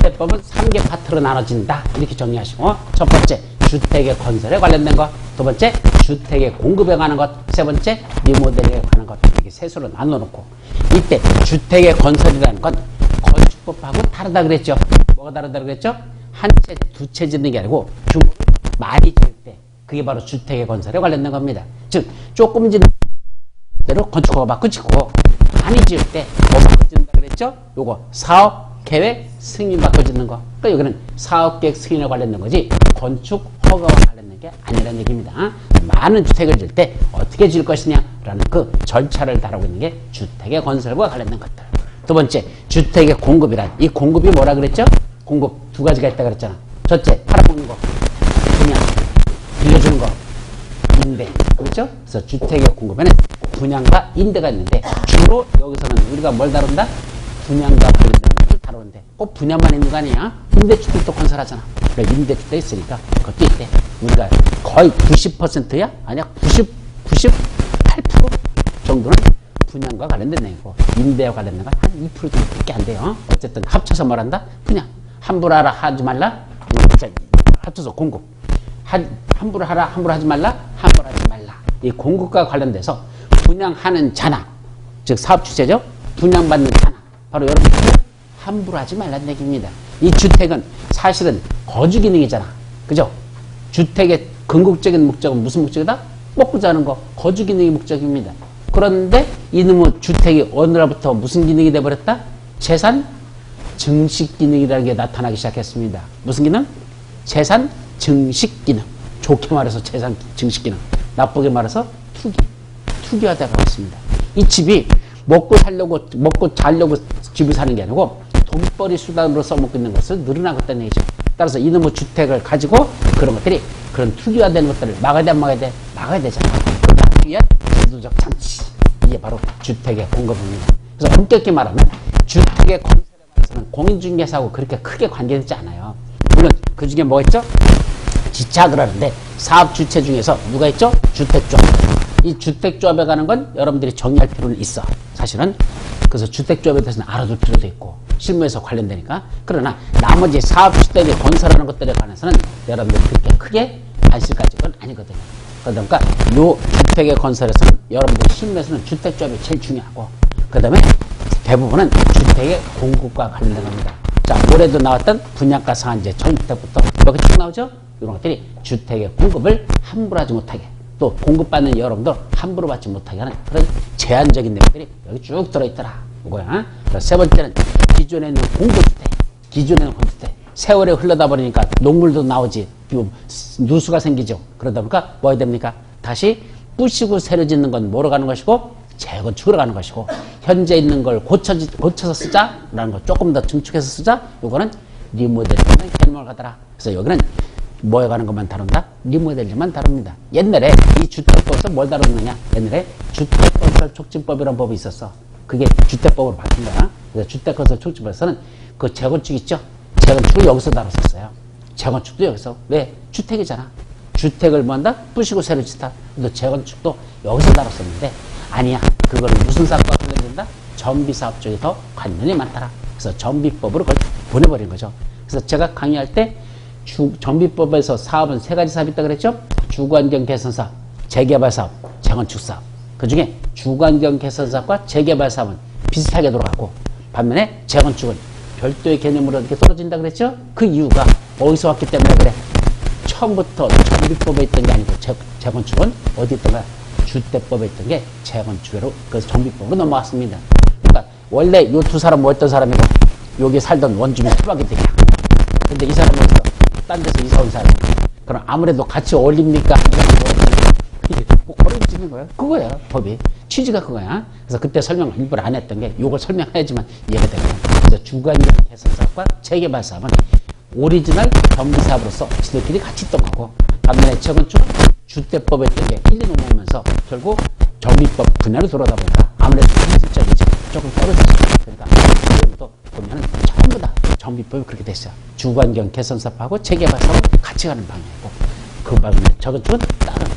주택법은 3개 파트로 나눠진다. 이렇게 정리하시고, 첫 번째 주택의 건설에 관련된 것, 두 번째 주택의 공급에 관한 것, 세 번째 리모델링에 관한 것, 이렇게 셋으로 나눠놓고, 이때 주택의 건설이라는 건 건축법하고 다르다 그랬죠. 뭐가 다르다 그랬죠? 한 채, 두 채 짓는 게 아니고 규모를 많이 지을 때, 그게 바로 주택의 건설에 관련된 겁니다. 즉 조금 짓는 대로 건축허가 받고 짓고, 많이 지을 때 뭐 받고 짓는다 그랬죠? 요거 사업 계획 승인 받고 짓는 거. 그러니까 여기는 사업 계획 승인에 관련된 거지 건축 허가와 관련된 게 아니라는 얘기입니다. 많은 주택을 지을 때 어떻게 지을 것이냐라는 그 절차를 다루고 있는 게 주택의 건설과 관련된 것들. 두 번째 주택의 공급이란, 이 공급이 뭐라 그랬죠? 공급 두 가지가 있다 그랬잖아. 첫째 팔아먹는 거, 그냥 빌려주는 거, 임대. 그렇죠? 그래서 주택의 공급에는 분양과 임대가 있는데, 주로 여기서는 우리가 뭘 다룬다? 분양과 관련된 것을 다루는데, 꼭 분양만 있는 거 아니야? 임대주택도 건설하잖아. 그래, 임대주택 있으니까 그것도 있대. 우리가 거의 90%야? 아니야, 98% 정도는 분양과 관련된 내용이고, 임대와 관련된 건 한 2% 정도밖에 안 돼요. 어쨌든 합쳐서 뭘 한다? 분양. 함부로 하라 하지 말라. 합쳐서 공급. 함부로 하라, 함부로 하지 말라, 함부로 하지 말라. 이 공급과 관련돼서 분양하는 자나, 즉 사업 주체죠. 분양받는 자나, 바로 여러분들 함부로 하지 말라는 얘기입니다. 이 주택은 사실은 거주 기능이잖아. 그죠? 주택의 궁극적인 목적은 무슨 목적이다? 먹고 자는 거, 거주 기능이 목적입니다. 그런데 이놈의 주택이 어느 날부터 무슨 기능이 돼버렸다? 재산 증식 기능이라는 게 나타나기 시작했습니다. 무슨 기능? 재산 증식 기능. 좋게 말해서 재산 증식 기능, 나쁘게 말해서 투기화되고 있습니다. 이 집이 먹고 자려고 집을 사는 게 아니고 돈벌이 수단으로 써먹고 있는 것을 늘어나고 있다는 얘기죠. 따라서 이놈의 주택을 가지고 그런 것들이, 그런 투기화되는 것들을 막아야 되잖아. 막기 위한 제도적 장치, 이게 바로 주택의 공급입니다. 그래서 엄격히 말하면 주택의 건설에 관해서는 공인중개사하고 그렇게 크게 관계되지 않아요. 물론 그 중에 뭐 있죠? 지착을 하는데, 사업 주체 중에서 누가 있죠? 주택조합. 이 주택조합에 관한 건 여러분들이 정리할 필요는 있어. 사실은. 그래서 주택조합에 대해서는 알아둘 필요도 있고, 실무에서 관련되니까. 그러나 나머지 사업 주택에 건설하는 것들에 관해서는 여러분들이 그렇게 크게 관심 가질 건 아니거든요. 그러니까 요 주택의 건설에서는 여러분들 실무에서는 주택조합이 제일 중요하고, 그 다음에 대부분은 주택의 공급과 관련된 겁니다. 자, 올해도 나왔던 분양가 상한제 전주택부터 이렇게 쭉 나오죠? 이런 것들이 주택의 공급을 함부로 하지 못하게, 또 공급받는 여러분들 함부로 받지 못하게 하는 그런 제한적인 내용들이 여기 쭉 들어있더라. 이거야. 세 번째는 기존에 있는 공고주택, 기존에 있는 공고주택. 세월이 흘러다 보니까 녹물도 나오지, 누수가 생기죠. 그러다 보니까 뭐 해야 됩니까? 다시 부시고 새로 짓는 건 뭐로 가는 것이고, 재건축으로 가는 것이고, 현재 있는 걸 고쳐서 쓰자라는 거, 조금 더 증축해서 쓰자, 요거는 리모델링은 개념을 가더라. 그래서 여기는 뭐에 관한 것만 다룬다? 리모델링만 다룹니다. 옛날에 이 주택법에서 뭘 다뤘느냐? 옛날에 주택건설 촉진법이라는 법이 있었어. 그게 주택법으로 바뀐 거야. 그래서 주택건설 촉진법에서는 그 재건축 있죠? 재건축을 여기서 다뤘었어요. 재건축도 여기서. 왜? 주택이잖아. 주택을 뭐 한다? 부시고 새로 짓다. 또 재건축도 여기서 다뤘었는데, 아니야. 그거는 무슨 사업과 관련된다? 전비사업 쪽이 더 관련이 많더라. 그래서 전비법으로 그걸 보내버린 거죠. 그래서 제가 강의할 때 전비법에서 사업은 세 가지 사업이 있다고 그랬죠? 주거환경 개선사업, 재개발사업, 재건축사업. 그 중에 주거환경 개선사업과 재개발사업은 비슷하게 돌아가고, 반면에 재건축은 별도의 개념으로 이렇게 떨어진다 그랬죠? 그 이유가 어디서 왔기 때문에 그래. 처음부터 전비법에 있던 게 아니고 재건축은 어디 있던 거야? 주택법에 있던 게 재건축으로, 그래서 전비법으로 넘어왔습니다. 그러니까 원래 이 두 사람 뭐였던 사람이고, 여기 살던 원주민 수박이들이야. 근데 이 사람은 어디서? 딴 데서 이사 온 사람. 그럼 아무래도 같이 어울립니까? 이게 뭐 걸어지는 거야. 그거야, 법이. 취지가 그거야. 그래서 그때 설명 일부러 안 했던 게, 요걸 설명해야지만 이해가 되거든. 그래서 주거환경 개선사업과 재개발사업은 오리지널 전비사업으로서 지들끼리 같이 있던 거고, 반면에 재건축은 주택법에 있던 게 1, 2, 넘어오면서 결국 전비법 분야로 돌아다 보니까 아무래도 현실적이지, 조금 떨어지지. 그러니까 지금부터 보면은 전부 다 전비법이 그렇게 됐어요. 주거환경 개선사업하고 재개발사업은 같이 가는 방향이고, 그 반면에 저건축은 다른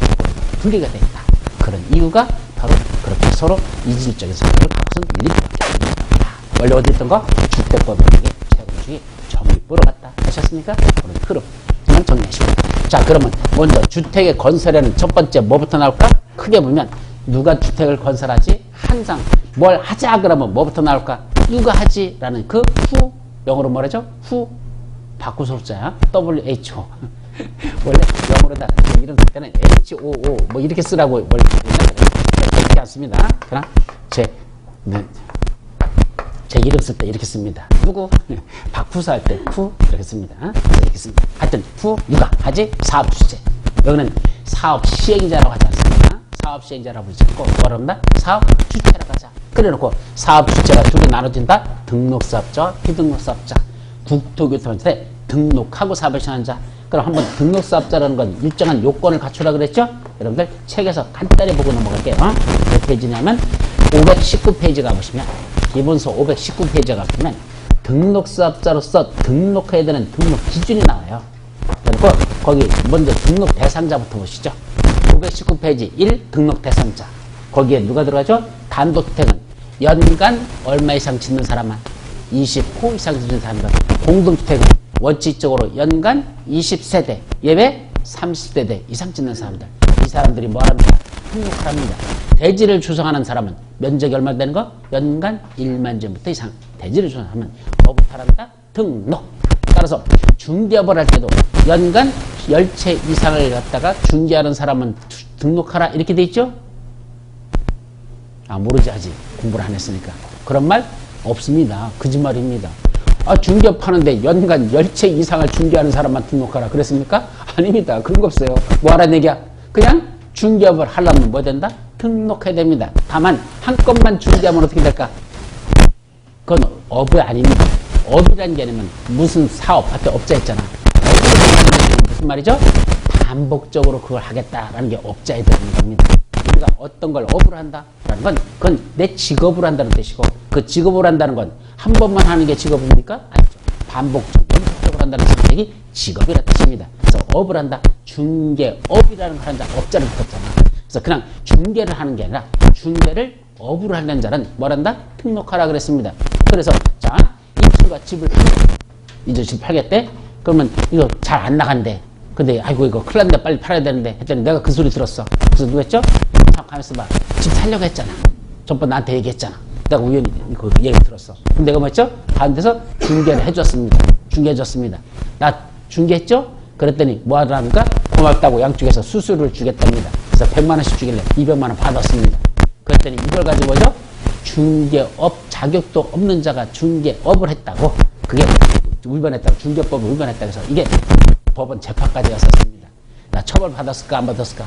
분리가 되어 있다. 그런 이유가 바로 그렇게 서로 이질적인 성격을 갖고선 밀리게 됩니다. 원래 어디 있던 거? 주택법에 있는 게 재건축이 정립부로 갔다 하셨습니까? 그런 흐름만 정리하시고. 자, 그러면 먼저 주택의 건설에는 첫 번째 뭐부터 나올까? 크게 보면 누가 주택을 건설하지? 항상 뭘 하자 그러면 뭐부터 나올까? 누가 하지? 라는 그 후, 영어로 뭐라죠? 후, 바꾸소자 WHO. 원래 영어로다 이름 쓸 때는 HOO 뭐 이렇게 쓰라고 원래 그렇게 안 씁니다. 그러나 제 이름 쓸 때 이렇게 씁니다. 누구? 박후사 할 때 후 이렇게 씁니다. 이렇게 씁니다. 하여튼 후 누가 하지? 사업 주체. 여기는 사업 시행자라고 하지 않습니까? 사업 시행자라고 부르지 않고 뭐랍니다? 사업 주체라고 하자. 그래놓고 사업 주체가 두 개 나눠진다. 등록사업자, 비등록사업자. 국토교통부에 등록하고 사업을 시행하는 자. 그럼 한번 등록사업자라는 건 일정한 요건을 갖추라 그랬죠? 여러분들 책에서 간단히 보고 넘어갈게요. 몇 페이지냐면 519페이지 가보시면 기본서 519페이지 가보시면 등록사업자로서 등록해야 되는 등록 기준이 나와요. 그리고 거기 먼저 등록 대상자부터 보시죠. 519페이지 1 등록 대상자. 거기에 누가 들어가죠? 단독주택은 연간 얼마 이상 짓는 사람만 20호 이상 짓는 사람들. 공동주택은 원칙적으로 연간 20세대 예외 30세대 이상 짓는 사람들. 이 사람들이 뭐합니까? 등록합니다. 대지를 조성하는 사람은 면적이 얼마 되는 거? 연간 1만 제곱미터 이상. 대지를 조성하면 뭐부터 합니다? 등록. 따라서 중개업을 할 때도 연간 10채 이상을 갖다가 중개하는 사람은 등록하라 이렇게 돼 있죠? 아, 모르지 아직 공부를 안 했으니까. 그런 말 없습니다. 거짓말입니다. 아, 중개업 하는데 연간 10채 이상을 중개하는 사람만 등록하라 그랬습니까? 아닙니다. 그런 거 없어요. 뭐 하라는 얘기야? 그냥 중개업을 하려면 뭐 된다? 등록해야 됩니다. 다만 한 건만 중개하면 어떻게 될까? 그건 업이 아닙니다. 업이라는 개념은 무슨 사업, 앞에 업자 있잖아. 업이라는 무슨 말이죠? 반복적으로 그걸 하겠다라는 게 업자에 들어가는 겁니다. 우리가 어떤 걸 업으로 한다라는 건 그건 내 직업으로 한다는 뜻이고 그 직업으로 한다는 건 한 번만 하는 게 직업입니까? 아니죠. 반복적으로 연속적으로 한다는 선택이 직업이라는 뜻입니다. 그래서 업을 한다. 중개업이라는 걸 한다. 업자를 붙였잖아. 그래서 그냥 중개를 하는 게 아니라 중개를 업으로 하는 자는 뭘 한다? 등록하라 그랬습니다. 그래서 자, 이 친구가 집을 팔겠대. 이제 집 팔겠대? 그러면 이거 잘 안 나간대. 근데 아이고 이거 큰일 났는데 빨리 팔아야 되는데 했더니 내가 그 소리 들었어. 그래서 누가 했죠? 참 가만있어 봐. 집 살려고 했잖아. 전번 나한테 얘기했잖아. 내가 우연히 그 얘기 들었어. 그럼 내가 뭐 했죠? 다른 데서 중개를 해줬습니다. 중개해줬습니다. 나 중개했죠? 그랬더니 뭐 하더랍니까? 고맙다고 양쪽에서 수수료를 주겠답니다. 그래서 100만 원씩 주길래 200만 원 받았습니다. 그랬더니 이걸 가지고 뭐죠? 중개업 자격도 없는 자가 중개업을 했다고. 그게 위반했다고. 중개법을 위반했다고 해서 이게 법원 재판까지 갔었습니다. 나 처벌 받았을까 안 받았을까?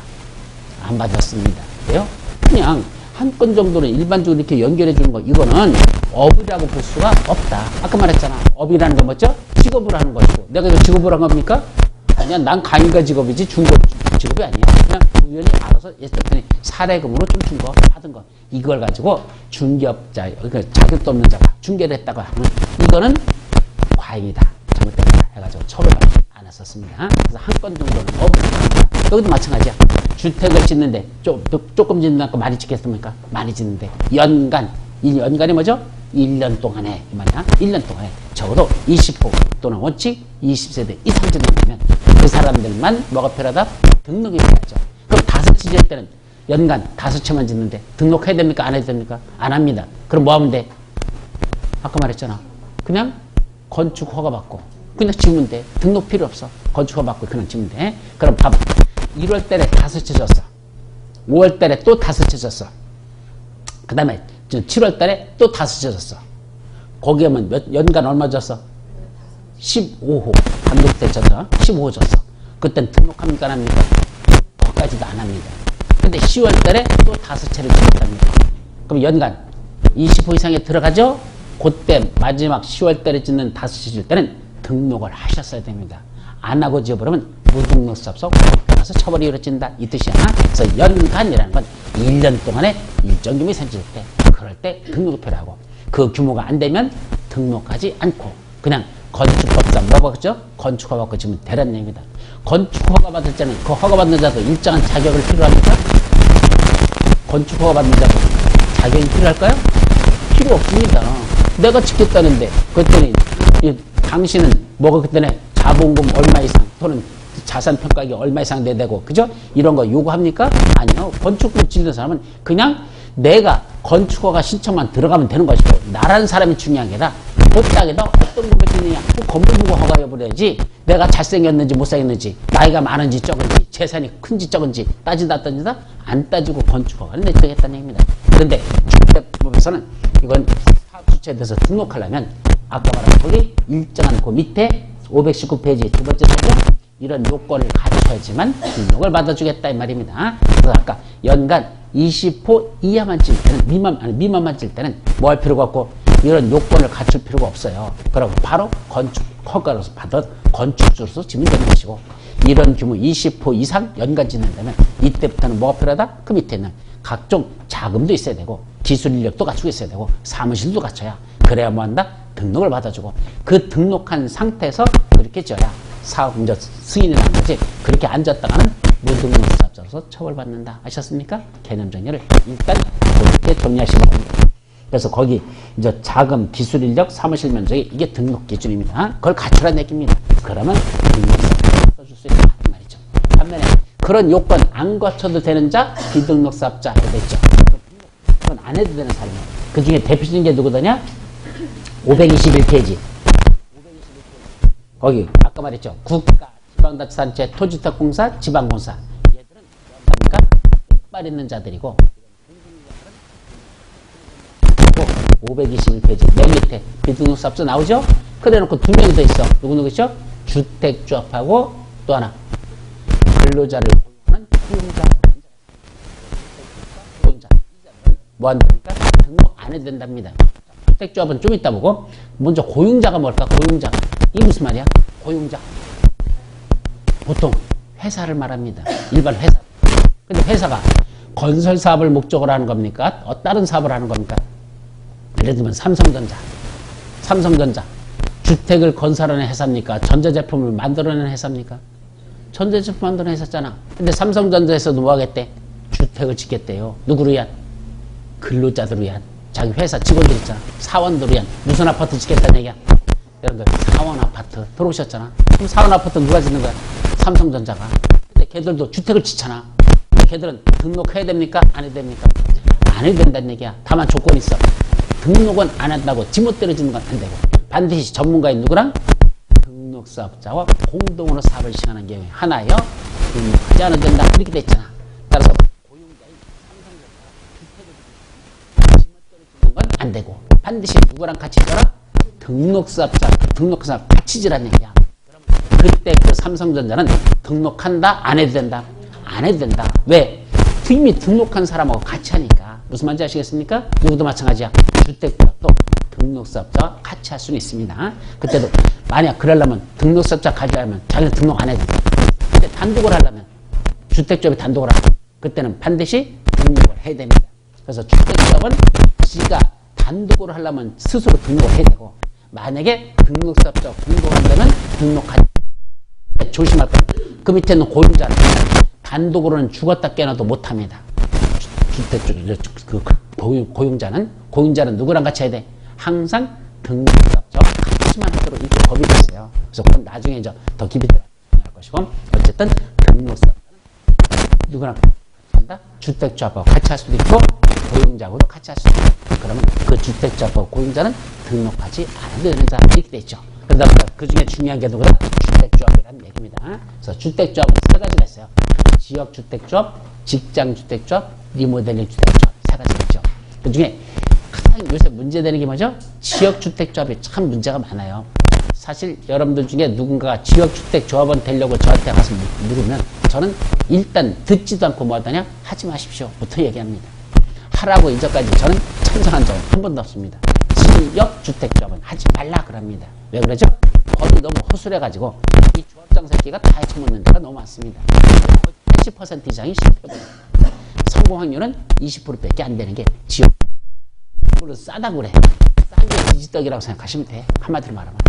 안 받았습니다. 왜요? 그냥 한 건 정도는 일반적으로 이렇게 연결해 주는 거 이거는 업이라고 볼 수가 없다. 아까 말했잖아. 업이라는 건 뭐죠? 직업으로 하는 것이고 내가 이거 직업으로 한 겁니까? 아니야. 난 강의가 직업이지 중개 직업이 아니야. 그냥 우연히 알아서 했더니 사례금으로 좀 준 거 받은 거 이걸 가지고 중개업자 그러니까 자격도 없는 자가 중개를 했다고 하면 이거는 과잉이다. 잘못됐다 해가지고 처벌받지 않았었습니다. 그래서 한 건 정도는 업으로 합니다. 여기도 마찬가지야. 주택을 짓는데 조금 짓는다고 많이 짓겠습니까? 많이 짓는데 연간 이 연간이 뭐죠? 1년 동안에 이 말이야. 1년 동안에 적어도 20호 또는 원칙 20세대 이상 짓는다면 그 사람들만 뭐가 필요하다? 등록이 필요하죠. 그럼 5채 지을 때는 연간 5채만 짓는데 등록해야 됩니까? 안 해야 됩니까? 안 합니다. 그럼 뭐 하면 돼? 아까 말했잖아. 그냥 건축 허가 받고 그냥 지으면 돼. 등록 필요 없어. 건축 허가 받고 그냥 지으면 돼. 그럼 봐봐. 1월 달에 5채 졌어. 5월 달에 또 5채 졌어. 그 다음에 7월 달에 또 5채 졌어. 거기에 연간 얼마 졌어? 15호. 단독주택 졌어. 15호 졌어. 그땐 등록합니까? 안 합니까? 거기까지도 안 합니다. 근데 10월 달에 또 5채를 짓는답니다. 그럼 연간 20호 이상에 들어가죠? 그때 마지막 10월 달에 짓는 5채 질 때는 등록을 하셨어야 됩니다. 안 하고 지어버리면 무등록사업소 가서 처벌이 이루어진다 이 뜻이야. 그래서 연간이라는 건 1년 동안에 일정 규모의 산지일 때 그럴 때 등록이 필요하고 그 규모가 안 되면 등록하지 않고 그냥 건축법상 뭐가 그죠? 건축허가 받고 지면 되라는 얘기입니다. 건축허가 받을 때는 그 허가 받는 자도 일정한 자격을 필요합니까? 건축허가 받는 자도 자격이 필요할까요? 필요 없습니다. 내가 짓겠다는데 그랬더니 당신은 뭐가 그때는 자본금 얼마 이상 또는 자산 평가액이 얼마 이상 돼야 되고 그죠? 이런 거 요구합니까? 아니요. 건축물 짓는 사람은 그냥 내가 건축허가 신청만 들어가면 되는 것이고 나라는 사람이 중요한 게 아니라 그 땅에다 어떤 건물 짓느냐 그 건물 보고 허가해버려야지 내가 잘생겼는지 못생겼는지 나이가 많은지 적은지 재산이 큰지 적은지 따지다 안 따지고 건축허가를 내주겠다는 얘기입니다. 그런데 주택법에서는 이건 사업주체에 대해서 등록하려면 아까 말한 거기 일정한 그 밑에 519페이지 두 번째 설정 이런 요건을 갖춰야지만 등록을 받아주겠다 이 말입니다. 그래서 아까 연간 20호 이하만 찔 때는 미만만 찔 때는 뭐 할 필요가 없고 이런 요건을 갖출 필요가 없어요. 그러고 바로 건축 허가로서 받아 건축주로서 지면 되는 것이고 이런 규모 20호 이상 연간 짓는다면 이때부터는 뭐가 필요하다? 그 밑에 있는 각종 자금도 있어야 되고 기술 인력도 갖추고 있어야 되고 사무실도 갖춰야 그래야 뭐 한다? 등록을 받아주고 그 등록한 상태에서 그렇게 져야 사업 이제 승인이 난 거지 그렇게 앉았다가는 무등록 사업자로서 처벌받는다. 아셨습니까? 개념 정리를 일단 그렇게 정리하시면 됩니다. 그래서 거기 이제 자금, 기술 인력, 사무실 면적이 이게 등록 기준입니다. 그걸 갖추라는 얘기입니다. 그러면 등록사업자를 써줄 수 있다 이 말이죠. 반면에 그런 요건 안 갖춰도 되는 자 비등록 사업자 해야 되죠. 그건 안 해도 되는 사람이에요. 그 중에 대표적인 게 누구더냐? 521페이지. 거기 아까 말했죠. 국가, 지방자치단체, 토지특공사, 지방공사. 얘들은 어떻습니까? 뜻발 있는 자들이고 521페이지 맨 밑에 비등록사업자 나오죠? 그래놓고 두 명이 더 있어. 누구죠? 주택조합하고 또 하나 근로자를 고용하는 고용자. 뭐 한답니까? 등록 안 해도 된답니다. 주택조합은 좀 이따 보고 먼저 고용자가 뭘까? 고용자. 이게 무슨 말이야? 고용자. 보통 회사를 말합니다. 일반 회사. 근데 회사가 건설 사업을 목적으로 하는 겁니까? 다른 사업을 하는 겁니까? 예를 들면 삼성전자. 주택을 건설하는 회사입니까? 전자제품을 만들어내는 회사입니까? 전자제품 만드는 회사잖아. 근데 삼성전자에서도 뭐 하겠대? 주택을 짓겠대요. 누구를 위한? 근로자들을 위한. 자기 회사 직원들 있잖아. 사원들을 위한. 무슨 아파트 짓겠다는 얘기야? 여러분들 사원 아파트 들어오셨잖아. 그럼 사원 아파트 누가 짓는 거야? 삼성전자가. 근데 걔들도 주택을 짓잖아. 근데 걔들은 등록해야 됩니까? 안 해야 됩니까? 안 해도 된다는 얘기야. 다만 조건이 있어. 등록은 안 한다고 지멋대로 짓는 건 안 되고 반드시 전문가인 누구랑? 등록사업자와 공동으로 사업을 시행하는 경우에 하나여 등록하지 않아도 된다. 이렇게 돼 있잖아. 따라서 고용자인 삼성전자가 주택을 지멋대로 짓는 건 안 되고 반드시 누구랑 같이 져라? 등록사업자, 등록사업 같이 지라는 얘기야. 그때 그 삼성전자는 등록한다? 안 해도 된다? 안 해도 된다. 왜? 이미 등록한 사람하고 같이 하니까. 무슨 말인지 아시겠습니까? 누구도 마찬가지야. 주택조합도 등록사업자와 같이 할 수는 있습니다. 그때도 만약 그러려면 등록사업자 가져가려면 자기는 등록 안 해도 돼. 근데 단독을 하려면 주택조합이 단독을 하면 그때는 반드시 등록을 해야 됩니다. 그래서 주택조합은 지가 단독으로 하려면 스스로 등록을 해야 되고 만약에 등록사업자와 공동한다면 등록하지. 조심할 거예요. 그 밑에 있는 고용자는 단독으로는 죽었다 깨어나도 못합니다. 고용자는 누구랑 같이 해야 돼? 항상 등록사업자와 같이만 하도록 이렇게 법이 있어요. 그래서 그건 나중에 이제 더 깊이 들어갈 것이고 어쨌든 등록사업자는 누구랑 같이 한다? 주택조합하고 같이 할 수도 있고 고용자하고도 같이 할 수도 있고 그러면 그 주택조합하고 고용자는 등록하지 않아도 되는 자 이렇게 돼 있죠. 그러다 보니까 그 중에 중요한 게 누구다? 주택조합이라는 얘기입니다. 그래서 주택조합은 세 가지가 있어요. 지역주택조합, 직장주택조합, 리모델링 주택조합 세 가지가 있죠. 그 중에 가장 요새 문제되는 게 뭐죠? 지역주택조합이 참 문제가 많아요. 사실 여러분들 중에 누군가가 지역주택조합원 되려고 저한테 가서 물으면 저는 일단 듣지도 않고 뭐 하더냐? 하지 마십시오. 부터 얘기합니다. 하라고 이제까지 저는 찬성한 적은 한 번도 없습니다. 지역주택조합은 하지 말라 그럽니다. 왜 그러죠? 법이 너무 허술해가지고 이 조합장 새끼가 다 헤쳐먹는 데가 너무 많습니다. 80% 이상이 실패입니다. 성공 확률은 20%밖에 안 되는 게 지역. 그걸 싸다고 그래. 싼 게 지지떡이라고 생각하시면 돼. 한마디로 말하면.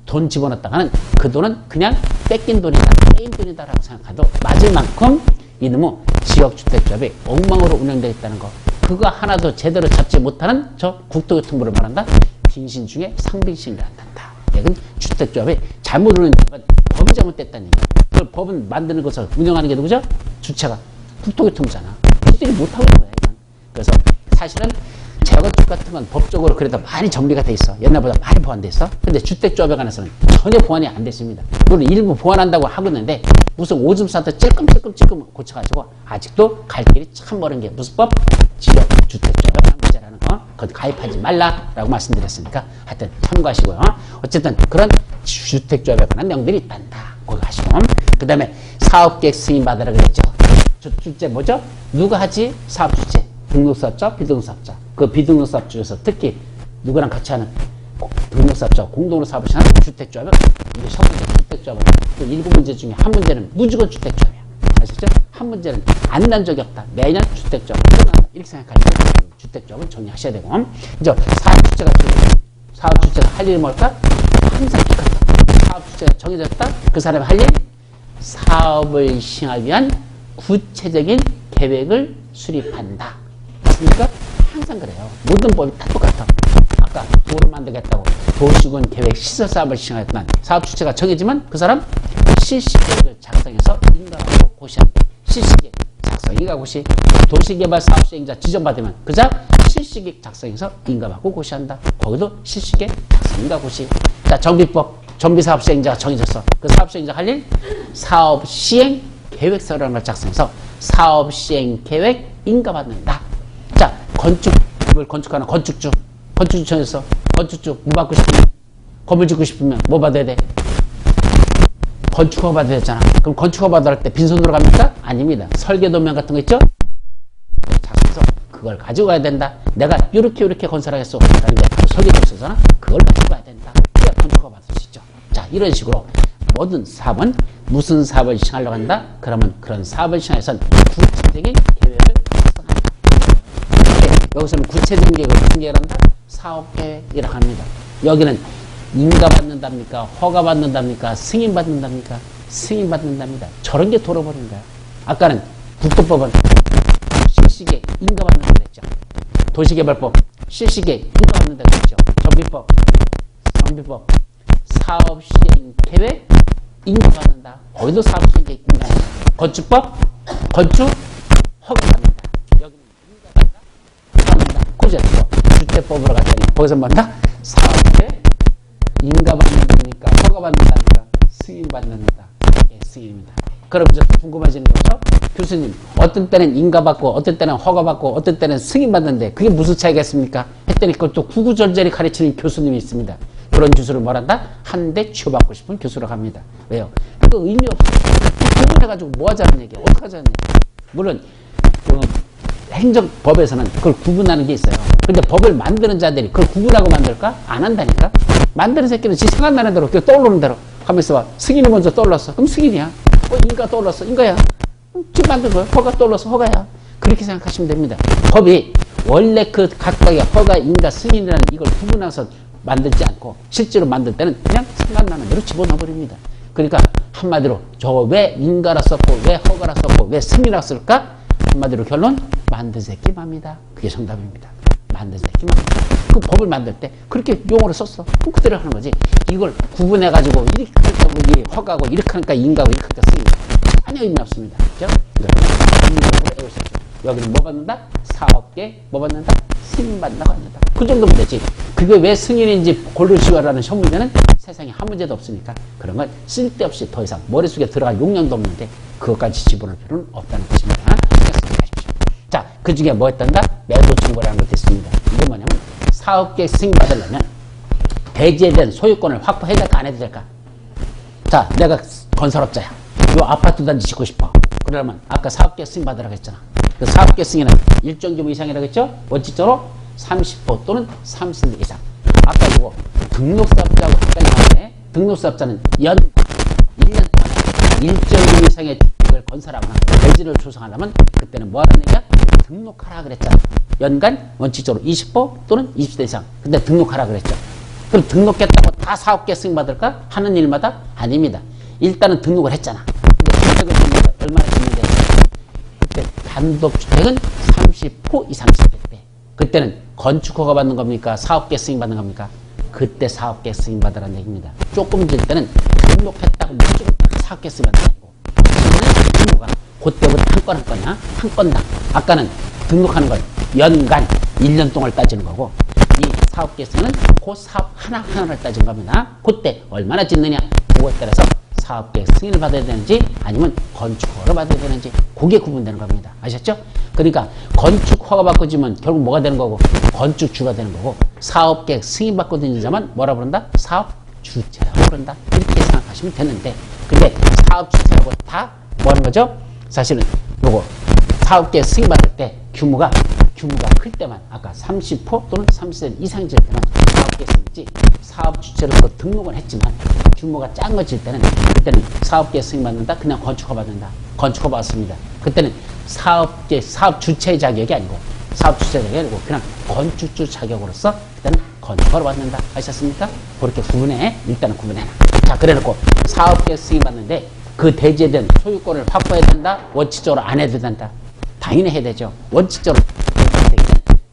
돈 집어넣었다가는 그 돈은 그냥 뺏긴 돈이다, 빼인 돈이다라고 생각해도 맞을 만큼 이놈의 지역주택조합이 엉망으로 운영되어 있다는 거. 그거 하나도 제대로 잡지 못하는 저 국토교통부를 말한다. 빙신 중에 상빙신이란다. 주택은 주택조합이 잘못 운영된 건 법이 잘못됐다는 얘기야. 그걸 법은 만드는 것을 운영하는 게 누구죠? 주체가 국토교통부잖아. 이들이 못하고 있는 거야, 이건. 그래서 사실은 재건축 같은 건 법적으로 그래도 많이 정리가 돼 있어. 옛날보다 많이 보완돼 있어. 근데 주택조합에 관해서는 전혀 보완이 안 됐습니다. 물론 일부 보완한다고 하고 있는데 무슨 오줌 싸도 찔끔찔끔 고쳐가지고 아직도 갈 길이 참 먼 게 무슨 법? 지역주택조합에 관한 문제라는 거. 거기 가입하지 말라라고 말씀드렸으니까 하여튼 참고하시고요. 어쨌든 그런 주택조합에 관한 내용들이 있단다. 그거 하시고. 그 다음에 사업계획 승인받으라 그랬죠. 주체 뭐죠? 누가 하지? 사업주체. 등록사업자, 비등록사업자. 그 비등록사업 중에서 특히 누구랑 같이 하는 등록사업자, 공동으로 사업을 하는 주택조합은 이게 첫 번째 주택조합은 그 일부 문제 중에 한 문제는 무조건 주택조합이야. 아시죠? 한 문제는 안 난 적이 없다. 매년 주택조합을 끝난다. 이렇게 생각하시고 주택조합은 정리하셔야 되고 이제 사업주체가 할 일이 뭘까? 항상 똑같다. 사업주체가 정해졌다. 그 사람이 할 일 사업을 시행하기 위한 구체적인 계획을 수립한다. 맞습니까? 항상 그래요. 모든 법이 다 똑같아. 아까 도를 만들겠다고 도시군 계획 시설사업을 시행하였던 사업 주체가 정해지면 그 사람 실시계획을 작성해서 인가하고 고시한다. 실시계획 작성, 인가 고시. 도시개발 사업 시행자 지정받으면 그자 실시계획 작성해서 인가받고 고시한다. 거기도 실시계획 작성, 인가 고시. 자, 정비법, 정비사업 시행자가 정해졌어. 그 사업 시행자 할 일 사업 시행 계획서라는 걸 작성해서 사업 시행 계획 인가받는다. 자, 건축을 건축하는 건축주 정해서 건축주 뭐 받고 싶으면 건물 짓고 싶으면 뭐 받아야 돼? 건축허가 받아야 되잖아. 그럼 건축허가 받을 때 빈손으로 갑니까? 아닙니다. 설계도면 같은 거 있죠? 작성해서 그걸 가지고 가야 된다. 내가 이렇게 건설하겠어. 라는 게 설계도 있어서나 그걸 가지고 가야 된다. 그래야 건축허가 받을 수 있죠. 자, 이런 식으로 모든 사업은 무슨 사업을 시행하려고 한다? 그러면 그런 사업을 시행해서 구체적인 계획을 작성한다. 여기서는 구체적인 계획을 무슨 계획을 한다? 사업계획이라고 합니다. 여기는 인가받는답니까? 허가받는답니까? 승인받는답니까? 승인받는답니다. 저런 게 돌아버린 거야. 아까는 국토법은 실시계획 인가받는다고 그랬죠. 도시개발법 실시계획 인가받는다고 그랬죠. 정비법 사업시행계획 인가받는다. 거기도 사업시행계획 인가받는다. 건축법 건축 허가받는다. 여기는 인가받는다. 그죠? 주택법으로 갔더니 거기서 뭐다? 사업계획 인가받는다니까 허가받는다니까 승인받는다. 예, 승인입니다. 그럼 이제 궁금해지는 거죠? 교수님, 어떤 때는 인가받고 어떤 때는 허가받고 어떤 때는 승인받는데 그게 무슨 차이겠습니까? 했더니 그걸 또 구구절절히 가르치는 교수님이 있습니다. 그런 교수를 뭐란다? 한 대 취업받고 싶은 교수라고 합니다. 왜요? 그거 의미 없어요. 구분해가지고 뭐 하자는 얘기야? 어떡하자는 얘기야? 물론 행정법에서는 그걸 구분하는 게 있어요. 근데 법을 만드는 자들이 그걸 구분하고 만들까? 안 한다니까? 만드는 새끼는 지 생각나는 대로 떠오르는 대로 하면서 봐. 승인이 먼저 떠올랐어. 그럼 승인이야. 인가 떠올랐어. 인가야. 지금 만든 거야. 허가 떠올랐어. 허가야. 그렇게 생각하시면 됩니다. 법이 원래 그 각각의 허가, 인가, 승인이라는 이걸 구분해서 만들지 않고 실제로 만들 때는 그냥 생각나는 대로 집어넣어버립니다. 그러니까 한마디로 저 왜 인가라 썼고 왜 허가라 썼고 왜 승인이라 쓸까? 한마디로 결론 만든 새끼 맘이다. 그게 정답입니다. 만든 새끼 맘이다. 그 법을 만들 때 그렇게 용어를 썼어. 그대로 하는 거지. 이걸 구분해가지고 이렇게 하니까 우리 허가고 이렇게 하니까 인가고 이렇게 하니까 승인. 전혀 의미 없습니다. 그죠? 여기는 뭐 받는다? 사업계 뭐 받는다? 승인받는다고 합니다. 그 정도면 되지. 그게 왜 승인인지 고르시오라는 시험문제는 세상에 한 문제도 없으니까 그런 건 쓸데없이 더 이상 머릿속에 들어갈 용량도 없는데 그것까지 집어넣을 필요는 없다는 것입니다. 생각하십시오. 자, 그 중에 뭐 했던가? 매도 청구라는 것도 있습니다. 이게 뭐냐면 사업계획 승인받으려면 대지에 대한 소유권을 확보해야 될까 안 해도 될까? 자, 내가 건설업자야. 요 아파트 단지 짓고 싶어. 그러면 아까 사업계획 승인받으라고 했잖아. 그 사업계획 승인은 일정 규모 이상이라고 했죠? 원칙적으로 30% 또는 30% 이상. 아까 이거 등록사업자하고 헷갈리는데 등록사업자는 연 1년 동안에 일정 규모 이상의 주택을 건설하거나 대지를 조성하려면 그때는 뭐 하라는 얘기야? 등록하라 그랬잖아. 연간 원칙적으로 20% 또는 20대 이상. 근데 등록하라 그랬죠. 그럼 등록했다고 다 사업계획 승인받을까? 하는 일마다? 아닙니다. 일단은 등록을 했잖아. 근데 주택을 얼마나 짓는데 그때 단독주택은 30% 이상 짓겠대. 그때는 건축허가 받는 겁니까? 사업계획 승인 받는 겁니까? 그때 사업계획 승인받으라는 얘기입니다. 조금 질 때는 등록했다고 무조건 사업계획 승인받는 게 아니고 지금은 규모가 그때부터 한 건 한 건이야. 한 건당. 아까는 등록하는 걸 연간 1년 동안 따지는 거고 이 사업계획서는 그 사업 하나하나를 따진 겁니다. 그때 얼마나 짓느냐 그거에 따라서 사업계획 승인을 받아야 되는지 아니면 건축허가를 받아야 되는지 그게 구분되는 겁니다. 아셨죠? 그러니까 건축허가 받고 지면 결국 뭐가 되는 거고 건축주가 되는 거고 사업계획 승인 받고 있는 자만 뭐라 부른다? 사업주체라고 부른다. 이렇게 생각하시면 되는데 근데 사업주체라고 다 뭐 하는 거죠? 사실은 요거 사업계획 승인 받을 때 규모가 클 때만 아까 30% 또는 30% 이상일 때는 사업계획 승인이지 사업 주체로서 등록은 했지만 규모가 작은 것일 때는 그때는 사업계획 승인 받는다 그냥 건축허가 받는다 건축허가 받습니다. 그때는 사업 주체의 자격이 아니고 사업 주체 자격이 아니고 그냥 건축주 자격으로서 그때는 건축허가를 받는다. 아셨습니까? 그렇게 구분해. 일단은 구분해놔. 자 그래놓고 사업계획 승인 받는데 그 대지에 대한 소유권을 확보해야 된다. 원칙적으로 안 해도 된다. 당연히 해야 되죠. 원칙적으로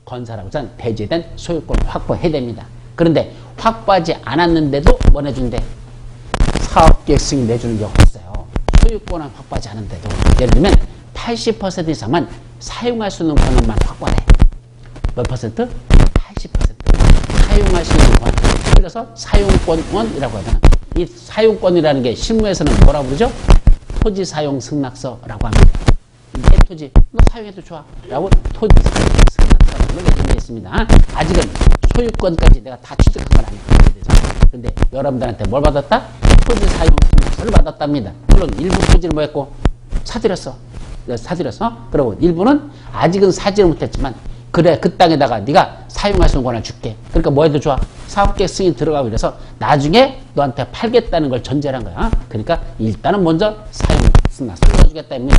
건설하고선 대지에 대한 소유권을 확보해야 됩니다. 그런데 확보하지 않았는데도 뭐 내준대? 사업계획 승인 내주는 경우가 있어요. 소유권을 확보하지 않았는데도 예를 들면 80% 이상만 사용할 수 있는 권한만 확보해. 몇 퍼센트? 80% 사용할 수 있는 권한. 그래서 사용권이라고 하잖아. 이 사용권이라는 게 실무에서는 뭐라고 부르죠? 토지 사용 승낙서라고 합니다. 내 토지 너 사용해도 좋아 라고 토지 사용 승낙서라는 게 정해져 있습니다. 아직은 소유권까지 내가 다 취득한 건 아니에요. 그런데 여러분들한테 뭘 받았다? 토지 사용 승낙서를 받았답니다. 물론 일부 토지를 뭐 했고 사들였어. 그리고 일부는 아직은 사지를 못했지만 그래 그 땅에다가 네가 사용할 수 있는 권한을 줄게. 그러니까 뭐 해도 좋아. 사업계획 승인 들어가고 이래서 나중에 너한테 팔겠다는 걸 전제로 한 거야. 그러니까 일단은 먼저 사용 승낙서를 써주겠다 입니다.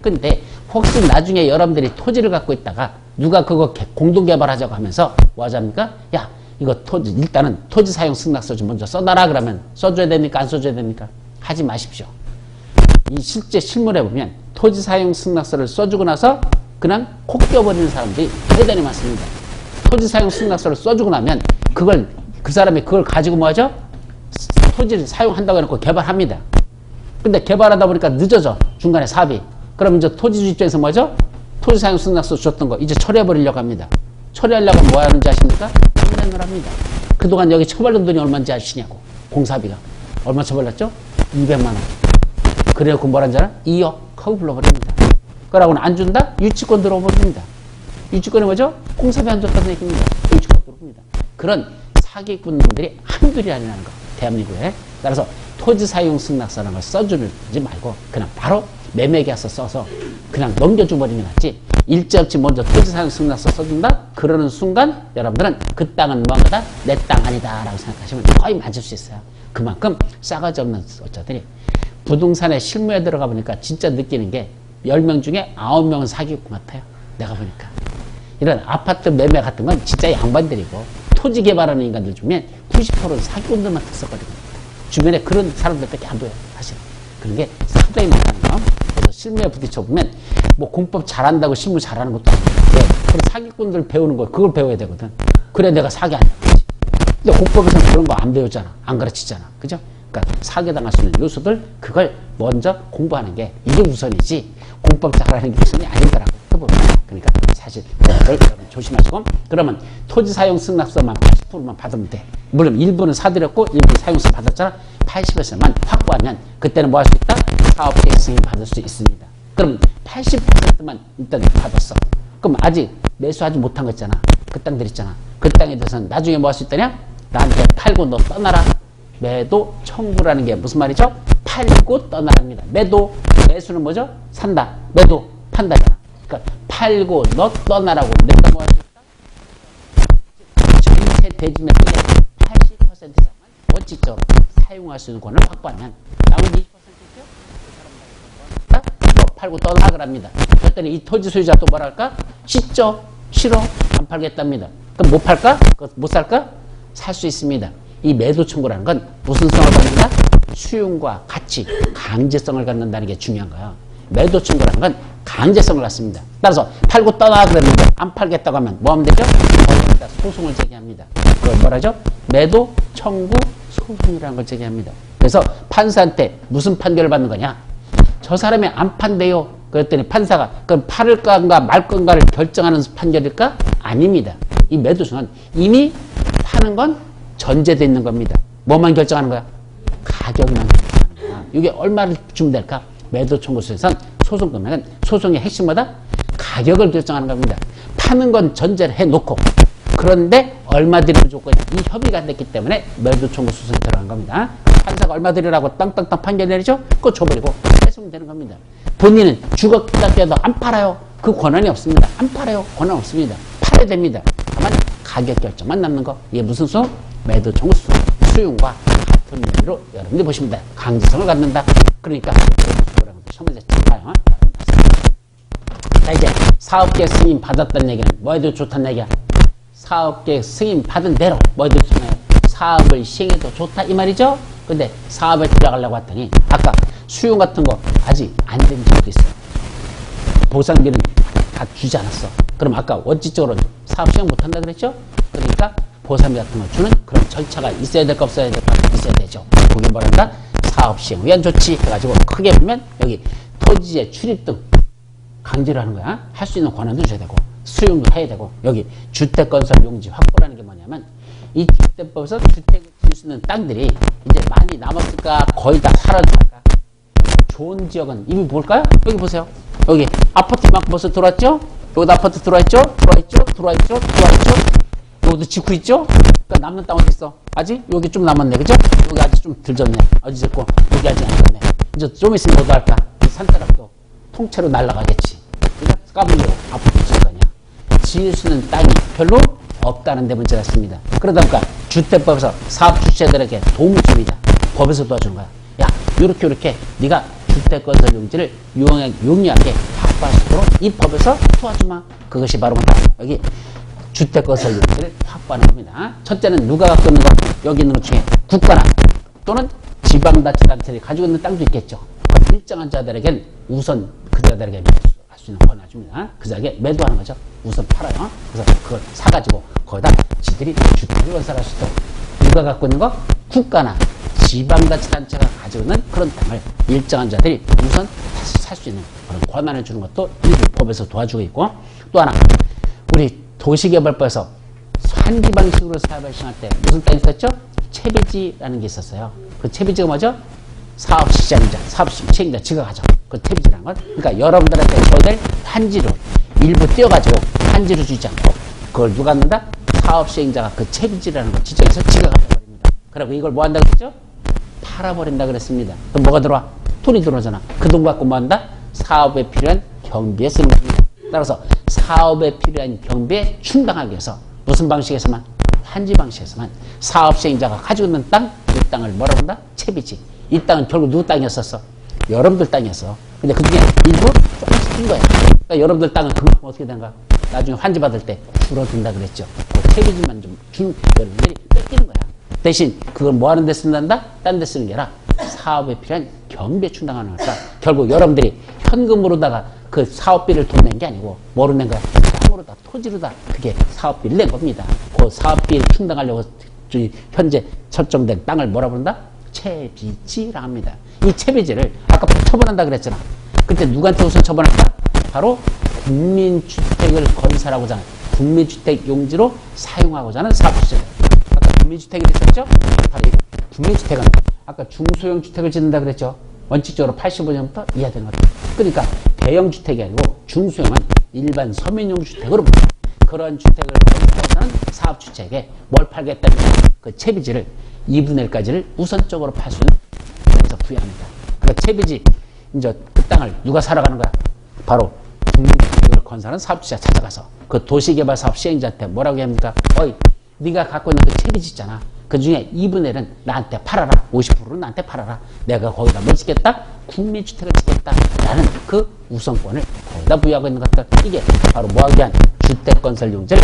근데 혹시 나중에 여러분들이 토지를 갖고 있다가 누가 그거 공동개발하자고 하면서 뭐 하자입니까? 야 이거 토지 일단은 토지 사용 승낙서 좀 먼저 써놔라 그러면 써줘야 됩니까? 안 써줘야 됩니까? 하지 마십시오. 이 실제 실물에 보면 토지 사용 승낙서를 써주고 나서 그냥 콕 껴버리는 사람들이 대단히 많습니다. 토지 사용 승낙서를 써주고 나면 그 사람이 그걸 가지고 뭐 하죠? 토지를 사용한다고 해놓고 개발합니다. 근데 개발하다 보니까 늦어져. 중간에 사업이. 그럼 이제 토지주 입장에서 뭐죠? 토지 사용 승낙서 줬던 거 이제 처리해버리려고 합니다. 처리하려고 뭐 하는지 아십니까? 인내를 합니다. 그동안 여기 처벌된 돈이 얼마인지 아시냐고. 공사비가. 얼마 처벌났죠? 200만 원. 그래놓고 뭐라는지 알아? 2억 하고 불러버립니다. 그러고는 안 준다? 유치권 들어버립니다. 유치권이 뭐죠? 공사비 안 줬다는 얘기입니다. 유치권 들어옵니다. 그런 사기꾼들이 한둘이 아니라는 거. 대한민국에. 따라서 토지 사용 승낙서라는 걸 써주지 말고 그냥 바로 매매계약서 써서 그냥 넘겨줘버리면 낫지. 일제없이 먼저 토지 사용 승낙서 써준다? 그러는 순간 여러분들은 그 땅은 뭔가다? 내 땅 아니다 라고 생각하시면 거의 맞을 수 있어요. 그만큼 싸가지 없는 어쩌들이 부동산에 실무에 들어가 보니까 진짜 느끼는 게 10명 중에 9명은 사기꾼 같아요. 내가 보니까. 이런 아파트 매매 같은 건 진짜 양반들이고 토지 개발하는 인간들 중에 90%는 사기꾼들만 특색거리고 주변에 그런 사람들밖에 안 보여요. 사실. 그런 게 상당히 많다는 거. 그래서 실무에 부딪혀보면 뭐 공법 잘한다고 실무 잘하는 것도 아니고 그런 사기꾼들 배우는 거 그걸 배워야 되거든. 그래 내가 사기 안 하지. 근데 공법에서는 그런 거 안 배우잖아. 안 가르치잖아. 그죠? 그러니까 사기당할 수 있는 요소들 그걸 먼저 공부하는 게 이게 우선이지 공법 잘하는 게 우선이 아니더라고. 해보면. 그러니까 사실 그걸 조심하시고 그러면 토지 사용 승낙서만 80%만 받으면 돼. 물론 일부는 사들였고 일부는 사용서 받았잖아. 80%만 확보하면 그때는 뭐 할 수 있다? 사업계획 승인 받을 수 있습니다. 그럼 80%만 일단 받았어. 그럼 아직 매수하지 못한 거 있잖아. 그 땅들 있잖아. 그 땅에 대해서는 나중에 뭐 할 수 있다냐? 나한테 팔고 너 떠나라. 매도 청구라는 게 무슨 말이죠? 팔고 떠나랍니다. 매수는 뭐죠? 산다. 매도 판다잖아. 그러니까 팔고 너 떠나라고 내가 뭐 할 수 있다? 전체 대지 매수의 80% 이상만 원칙적으로 사용할 수 있는 권을 확보하면 나머지 20% 있죠? 그 사람들 너 팔고 떠나 그럽니다. 그랬더니 이 토지 소유자 또 뭐랄까? 싫죠? 싫어? 안 팔겠답니다. 그럼 못 팔까? 못 살까? 살 수 있습니다. 이 매도 청구라는 건 무슨 성을 갖는다? 수용과 가치, 강제성을 갖는다는 게 중요한 거야. 매도 청구라는 건 강제성을 갖습니다. 따라서 팔고 떠나 그랬는데 안 팔겠다고 하면 뭐 하면 되죠? 소송을 제기합니다. 그걸 뭐라죠? 매도, 청구, 소송이라는 걸 제기합니다. 그래서 판사한테 무슨 판결을 받는 거냐? 저 사람이 안 판대요. 그랬더니 판사가 그럼 팔을 건가 말 건가를 결정하는 판결일까? 아닙니다. 이 매도수는 이미 파는 건 전제되어 있는 겁니다. 뭐만 결정하는 거야? 가격만 결정하는 거야. 이게 얼마를 주면 될까? 매도 청구서에선 소송 금액은 소송의 핵심마다 가격을 결정하는 겁니다. 파는 건 전제를 해놓고 그런데 얼마 드리면 조건이 이 협의가 안 됐기 때문에 매도 청구 소송이 들어간 겁니다. 판사가 얼마 드리라고 땅땅땅 판결 내리죠? 그거 줘버리고 뺏으면 되는 겁니다. 본인은 죽었다 깨도 안 팔아요. 그 권한이 없습니다. 안 팔아요. 권한 없습니다. 팔아야 됩니다. 다만 가격 결정만 남는 거. 이게 무슨 소송? 매도 청구 소송. 수용과 같은 의미로 여러분들이 보시면 돼요. 강제성을 갖는다. 그러니까 첫 번째 봐요. 자, 이제 사업계획 승인 받았다는 얘기는 뭐해도 좋다는 얘기야? 사업계획 승인 받은 대로 뭐해도 좋잖아요. 사업을 시행해도 좋다 이 말이죠. 근데 사업에 들어가려고 했더니 아까 수용 같은 거 아직 안 된 적도 있어요. 보상비는 다 주지 않았어. 그럼 아까 원칙적으로 사업 시행 못한다 그랬죠? 그러니까 보상비 같은 거 주는 그런 절차가 있어야 될까 없어야 될까? 있어야 되죠. 그게 뭐란다? 사업 시행 위한 조치 해가지고 크게 보면 여기 토지의 출입 등 강제로 하는 거야. 할 수 있는 권한도 줘야 되고 수용도 해야 되고 여기 주택건설 용지 확보라는 게 뭐냐면 이 주택법에서 주택을 지을 수 있는 땅들이 이제 많이 남았을까 거의 다 사라질까. 좋은 지역은 이미 뭘까요? 여기 보세요. 여기 아파트만큼 벌써 들어왔죠? 여기도 아파트 들어와있죠? 들어와있죠? 여기도 짓고 있죠? 그러니까 남는 땅 어디 있어? 아직? 여기 좀 남았네. 그죠? 여기 아직 좀 덜 졌네. 어디 졌고 여기 아직 안 졌네. 이제 좀 있으면 뭐 할까? 이 산자락도 통째로 날아가겠지. 그러니까 까불려 아파트 지을 거냐. 지을 수 있는 땅이 별로 없다는 데 문제가 있습니다. 그러다 보니까 주택법에서 사업 주체들에게 도움을 줍니다. 법에서 도와주는 거야. 야, 요렇게 네가 주택건설 용지를 용이하게 확보할 수 있도록 이 법에서 도와주마. 그것이 바로 뭐다? 여기 주택건설 용지를 확보하는 겁니다. 첫째는 누가 갖고 있는 거? 여기 있는 것 중에 국가나 또는 지방자치단체들이 가지고 있는 땅도 있겠죠. 일정한 자들에겐 우선 그 자들에게 할 수 있는 권한을 줍니다. 그 자에게 매도하는 거죠. 우선 팔아요. 그래서 그걸 사가지고 거기다 지들이 주택을 건설할 수 있도록 누가 갖고 있는 거? 국가나 지방자치단체가 가지고 있는 그런 땅을 일정한 자들이 우선 살 수 있는 그런 권한을 주는 것도 이 법에서 도와주고 있고 또 하나 우리 도시개발법에서 환지 방식으로 사업을 시행할 때 무슨 땅이 있었죠? 채비지라는 게 있었어요. 그 채비지가 뭐죠? 사업시장자, 사업시행자 지가가죠. 그 채비지라는 건 그러니까 여러분들한테 줘야될 환지를 일부 떼어가지고 환지를 주지 않고 그걸 누가 갖는다? 사업시행자가 그 채비지라는 걸 지정해서 지가가 버립니다. 그리고 이걸 뭐 한다 그랬죠? 팔아버린다 그랬습니다. 그럼 뭐가 들어와? 돈이 들어오잖아. 그 돈 갖고 뭐 한다? 사업에 필요한 경비에 쓰는 겁니다. 따라서 사업에 필요한 경비에 충당하기 위해서 무슨 방식에서만? 환지 방식에서만 사업 시행자가 가지고 있는 땅, 이 땅을 뭐라고 한다? 채비지. 이 땅은 결국 누구 땅이었었어? 여러분들 땅이었어. 근데 그 중에 일부 조금씩 준 거야. 그러니까 여러분들 땅은 그만큼 어떻게 되는가? 나중에 환지 받을 때 줄어든다 그랬죠. 그 채비지만 좀 준 여러분들이 뺏기는 거야. 대신 그걸 뭐 하는 데 쓴단다? 딴 데 쓰는 게 아니라 사업에 필요한 경비에 충당하는 거니까 결국 여러분들이 현금으로다가 그 사업비를 돈 낸 게 아니고 뭐로 낸 거야? 땅으로다 토지로다 그게 사업비를 낸 겁니다. 그 사업비를 충당하려고 현재 설정된 땅을 뭐라 부른다? 채비지라 합니다. 이 채비지를 아까 처분한다 그랬잖아. 그때 누구한테 우선 처분할까? 바로 국민주택을 건설하고자 하는 국민주택 용지로 사용하고자 하는 사업주체들. 아까 국민주택이 됐었죠? 바로 이 국민주택은 아까 중소형 주택을 짓는다 그랬죠? 원칙적으로 85년부터 이해야 되는 거다. 그러니까 대형 주택이 아니고 중소형은 일반 서민용 주택으로 봅니다. 그런 주택을 건설하는 사업 주체에게 뭘 팔겠다면 그 채비지를 2분의 1까지를 우선적으로 팔 수 있는 그래서 부여합니다. 그러니까 채비지 이제 그 땅을 누가 사러 가는 거야? 바로 국민주택을 건설하는 사업주체가 찾아가서 그 도시개발 사업 시행자한테 뭐라고 합니까? 어이, 네가 갖고 있는 그 채비지 있잖아. 그 중에 2분의 1은 나한테 팔아라. 50%는 나한테 팔아라. 내가 거기다 뭘 짓겠다? 국민주택을 짓겠다. 라는 그 우선권을 거기다 부여하고 있는 것들. 이게 바로 뭐하기 위한 주택건설 용지를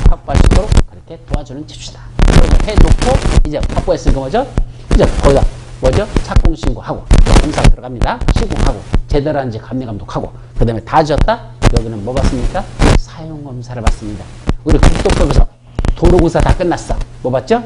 확보할 수 있도록 그렇게 도와주는 제주다. 그걸 해놓고 이제 확보했으니까 뭐죠? 이제 거기다 뭐죠? 착공 신고하고 검사 들어갑니다. 시공하고 제대로 하는지 감리감독하고 그 다음에 다 지었다? 여기는 뭐 받습니까? 사용검사를 받습니다. 우리 국토법에서 도로공사 다 끝났어. 뭐 봤죠?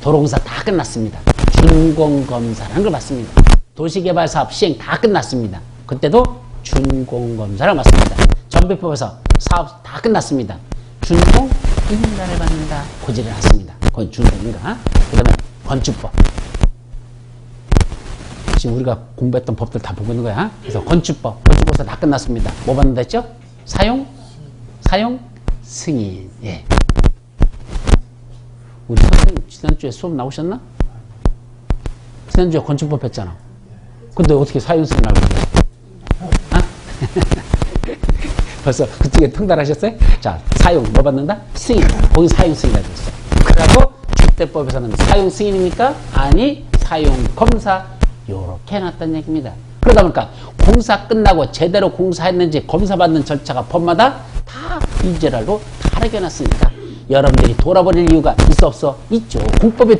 도로공사 다 끝났습니다. 준공검사라는 걸 봤습니다. 도시개발사업 시행 다 끝났습니다. 그때도 준공검사를 봤습니다. 전비법에서 사업 다 끝났습니다. 준공인가를 받는다. 고지를 했습니다. 그건 준공인가. 그 다음에 건축법. 지금 우리가 공부했던 법들 다 보고 있는 거야. 그래서 건축법에서 다 끝났습니다. 뭐 받는다 했죠? 사용 승인. 예. 우리 선생님 지난주에 수업 나오셨나? 지난주에 건축법 했잖아. 근데 어떻게 사용 승인 알고 있냐? 아? 벌써 그쪽에 통달하셨어요? 자, 사용 뭐 받는다? 승인. 거기 사용 승인이라고 했어. 그리고 주택법에서는 사용 승인입니까? 아니, 사용 검사. 요렇게 해놨다는 얘기입니다. 그러다 보니까 공사 끝나고 제대로 공사했는지 검사받는 절차가 법마다 다 이제랄로 다르게 해놨으니까 여러분들이 돌아버릴 이유가 있어 없어? 있죠. 공법이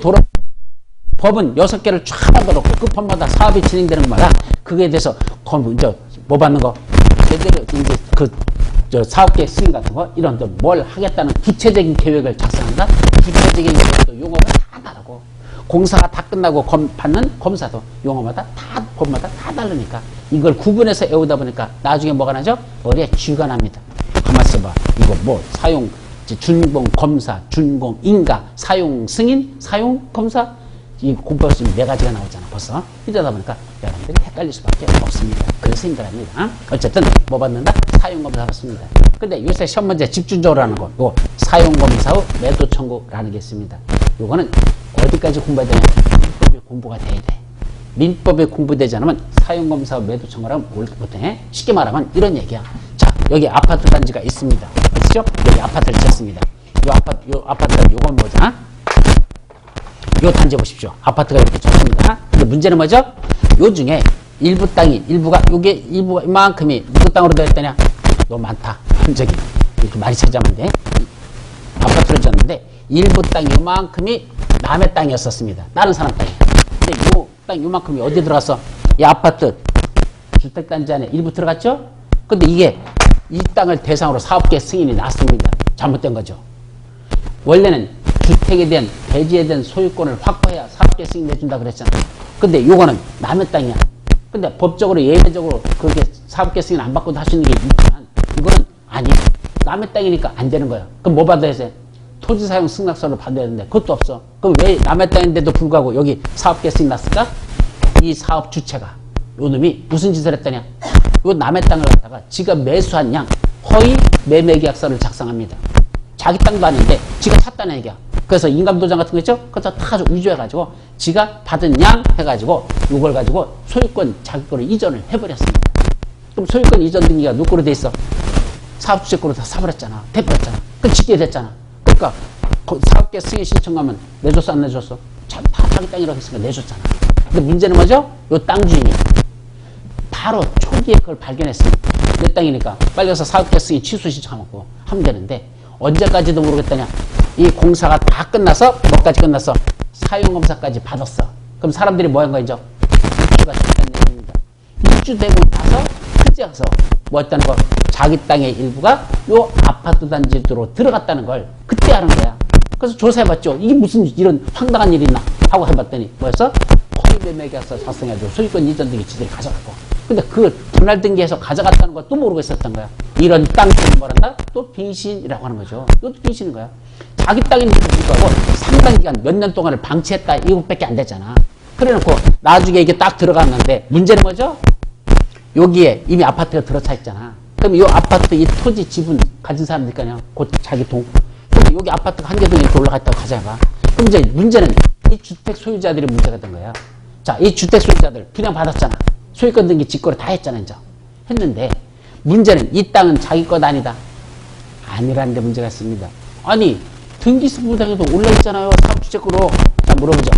법은 6개를 쫙 만들었고 그 법마다 사업이 진행되는 것마다 그거에 대해서 이제 뭐 받는 거 제대로 이제 그 사업계획 승인 같은 거 이런 뭘 하겠다는 구체적인 계획을 작성한다. 구체적인 계획도 용어가 다 다르고 공사가 다 끝나고 받는 검사도 용어마다 다 법마다 다 다르니까 이걸 구분해서 외우다 보니까 나중에 뭐가 나죠? 머리에 쥐가 납니다. 가만 있어봐. 이거 뭐 사용 준공 검사, 준공 인가, 사용 승인, 사용 검사 이 공법에서 지금 4가지가 나오잖아 벌써. 이러다 보니까 여러분들이 헷갈릴 수밖에 없습니다. 그래서 힘들합니다. 어쨌든 뭐 받는다? 사용 검사 받습니다. 근데 요새 시험 문제 집중적으로 하는 거 이거 사용 검사 후 매도 청구라는 게 있습니다. 요거는 어디까지 공부해야 되냐? 민법이 공부가 돼야 돼. 민법이 공부되지 않으면 사용검사 매도 청구를 못해. 쉽게 말하면 이런 얘기야. 자, 여기 아파트 단지가 있습니다. 그렇죠? 여기 아파트를 지었습니다. 요 아파트가 요건 뭐죠? 요 단지 보십시오. 아파트가 이렇게 좋습니다. 근데 문제는 뭐죠? 요 중에 일부가 이만큼이 누구 땅으로 되어 있다냐? 너무 많다. 저기 이렇게 많이 찾아면 돼. 아파트를 지었는데 일부 땅 요만큼이 남의 땅이었었습니다. 다른 사람 땅이에요. 근데 요 땅 요만큼이 어디 들어갔어? 이 아파트 주택단지 안에 일부 들어갔죠? 근데 이게 이 땅을 대상으로 사업계획 승인이 났습니다. 잘못된 거죠. 원래는 주택에 대한 대지에 대한 소유권을 확보해야 사업계획 승인 내준다 그랬잖아. 근데 요거는 남의 땅이야. 근데 법적으로 예외적으로 그렇게 사업계획 승인 안 받고도 할 수 있는 게 있지만 이거는 아니야. 남의 땅이니까 안 되는 거야. 그럼 뭐 받아야 돼? 토지사용 승낙서를 받아야 되는데 그것도 없어. 그럼 왜 남의 땅인데도 불구하고 여기 사업계획 승인 났을까? 이 사업 주체가 요 놈이 무슨 짓을 했더냐? 요 남의 땅을 갖다가 지가 매수한 양 허위 매매계약서를 작성합니다. 자기 땅도 아닌데 지가 샀다는 얘기야. 그래서 인감도장 같은 거 있죠? 그것도 다 가지고 위조해가지고 지가 받은 양 해가지고 이걸 가지고 소유권 자기 거를 이전을 해버렸습니다. 그럼 소유권 이전 등기가 누구 거로 돼 있어? 사업주체 거로 다 사버렸잖아. 돼버렸잖아. 그럼 짓게 됐잖아. 그러니까 사업계획 승인 신청하면 내줬어 안 내줬어? 다 자기 땅이라고 했으니까 내줬잖아. 근데 문제는 뭐죠? 요 땅 주인이 바로 초기에 그걸 발견했어요. 내 땅이니까 빨리 가서 사업계획 승인 취소 신청하고 하면 되는데 언제까지도 모르겠다냐. 이 공사가 다 끝나서 뭐까지 끝났어? 사용검사까지 받았어. 그럼 사람들이 뭐 한 거야 이제? 입주가 됐다는 얘기입니다. 입주되고 나서 그제 가서 뭐 했다는 거? 자기 땅의 일부가 요 아파트 단지로 들어갔다는 걸 그때 하는 거야. 그래서 조사해봤죠. 이게 무슨 이런 황당한 일이 있나 하고 해봤더니 뭐였어? 허위 매매계약서 작성해가지고 소유권 이전 등기 지들이 가져갔고. 근데 그 분할 등기해서 가져갔다는 걸 또 모르고 있었던 거야. 이런 땅주인이 뭐란다? 또 빙신이라고 하는 거죠. 이것도 빙신인 거야. 자기 땅인데도 불구하고 상당 기간 몇 년 동안을 방치했다 이것밖에 안 되잖아. 그래놓고 나중에 이게 딱 들어갔는데 문제는 뭐죠? 여기에 이미 아파트가 들어차 있잖아. 그럼 이 아파트 이 토지 지분 가진 사람들이니까요. 곧 자기 동. 근데 여기 아파트가 한 개 동에 이렇게 올라가 있다고 가져가. 그럼 이제 문제는 이 주택 소유자들이 문제가 된 거야. 자, 이 주택 소유자들 분양 받았잖아. 소유권 등기 직거래 다 했잖아, 이제. 했는데 문제는 이 땅은 자기 것 아니다. 아니라는 데 문제가 있습니다. 아니, 등기부등본에도 올라있잖아요. 사업주택으로. 자, 물어보죠.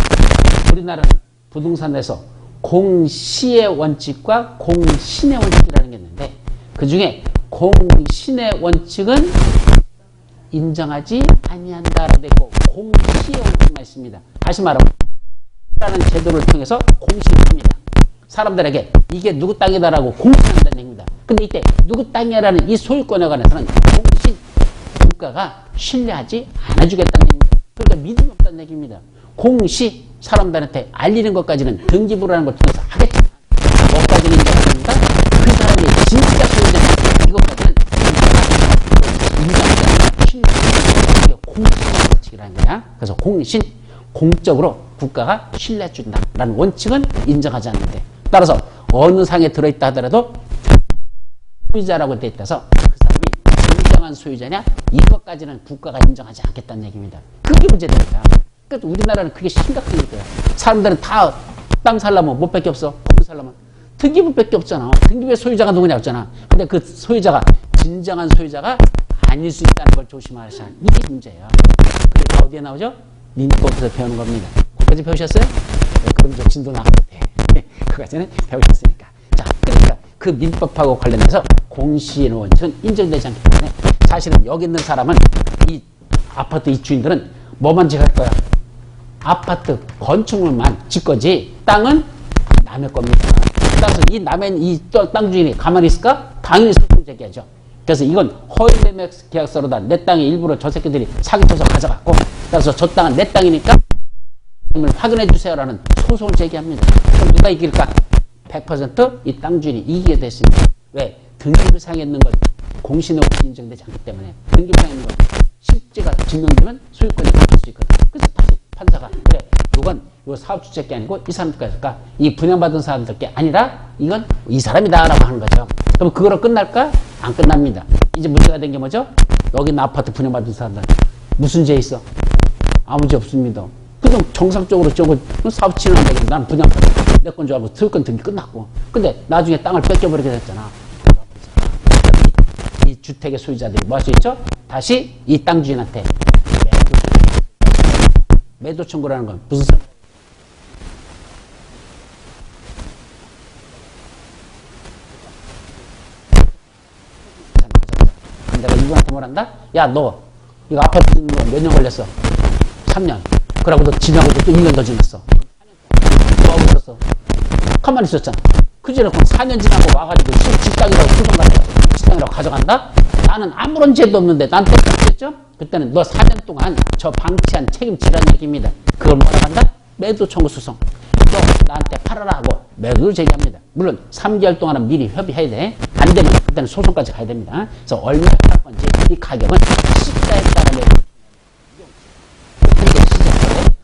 우리나라는 부동산에서 공시의 원칙과 공신의 원칙이라는 게 있는데 그 중에 공신의 원칙은 인정하지 아니한다라고 되고 공시의 원칙만 있습니다. 다시 말하면 라는 제도를 통해서 공시합니다. 사람들에게 이게 누구 땅이다라고 공시한다는 얘기입니다. 근데 이때 누구 땅이라는 이 소유권에 관해서는 공신 국가가 신뢰하지 않아주겠다는 얘기입니다. 그러니까 믿음이 없다는 얘기입니다. 공시 사람들한테 알리는 것까지는 등기부라는 걸 통해서 하겠지만 뭐까지는 인정합니다. 그 사람이 진짜 소유자냐 이것까지는 인정하지 않는 신뢰 공신의 원칙이라는 거야. 그래서 공신 공적으로 국가가 신뢰해준다라는 원칙은 인정하지 않는데 따라서 어느 상에 들어있다 하더라도 소유자라고 돼 있다서 그 사람이 진정한 소유자냐 이것까지는 국가가 인정하지 않겠다는 얘기입니다. 그게 문제된 거야. 그러니까 우리나라는 그게 심각한 거야. 사람들은 다 땅 살려면 뭐밖에 없어? 건물 살려면 등기부밖에 없잖아. 등기부의 소유자가 누구냐 없잖아. 근데 그 소유자가 진정한 소유자가 아닐 수 있다는 걸 조심하셔야 하는 이게 문제예요. 그게 어디에 나오죠? 민법에서 배우는 겁니다. 거기까지 배우셨어요? 네, 그럼 저 진도 나가도 돼. 그까지는 배우셨으니까. 자, 그러니까 그 민법하고 관련해서 공시의 원칙은 인정되지 않기 때문에 사실은 여기 있는 사람은 이 아파트 이 주인들은 뭐만 지을 거야? 아파트 건축물만 짓 거지 땅은 남의 겁니다. 따라서 이 남의 이 땅 주인이 가만히 있을까? 당연히 소송 제기하죠. 그래서 이건 허위 매매 계약서로다 내 땅의 일부를 저 새끼들이 사기쳐서 가져갔고 그래서 저 땅은 내 땅이니까 확인해 주세요라는 소송을 제기합니다. 그럼 누가 이길까? 100% 이 땅 주인이 이기게 됐습니다. 왜? 등기부상에 있는 건 공신으로 인정되지 않기 때문에 등기부상에 있는 건 실제가 증명되면 소유권이 바뀔 수 있거든. 그래서 다시 판사가 그래 이건 요 사업주체가 아니고 이 사람들까 이 분양받은 사람들 게 아니라 이건 이 사람이다라고 하는 거죠. 그럼 그거로 끝날까? 안 끝납니다. 이제 문제가 된 게 뭐죠? 여기 있는 아파트 분양받은 사람들 무슨 죄 있어? 아무 죄 없습니다. 그냥 정상적으로 저거 사업 진행한다고 난 분양받아 내 건 줄 알고 소유권 등기 끝났고 근데 나중에 땅을 뺏겨버리게 됐잖아. 이 주택의 소유자들이 뭐 할 수 있죠? 다시 이 땅 주인한테 매도 청구라는 건 무슨 소리? 내가 이분한테 뭘 한다? 야, 너 이거 아파트 몇 년 걸렸어? 3년. 그러고 너 지나고도 또 1년 더 지났어. 뭐 하고 있었어? 가만히 있었잖아. 그전에 그럼 4년 지나고 와가지고 직장이라고 소송 가져가서 직장이라고 가져간다? 나는 아무런 죄도 없는데 난 또 그랬죠? 그때는 너 4년 동안 저 방치한 책임지라는 얘기입니다. 그걸 뭐라고 한다? 매도 청구 소송. 너 나한테 팔아라 하고 매도를 제기합니다. 물론 3개월 동안은 미리 협의해야 돼. 안 되면 그때는 소송까지 가야 됩니다. 그래서 얼마 할 건지 이 가격은 시가에 따라 매도.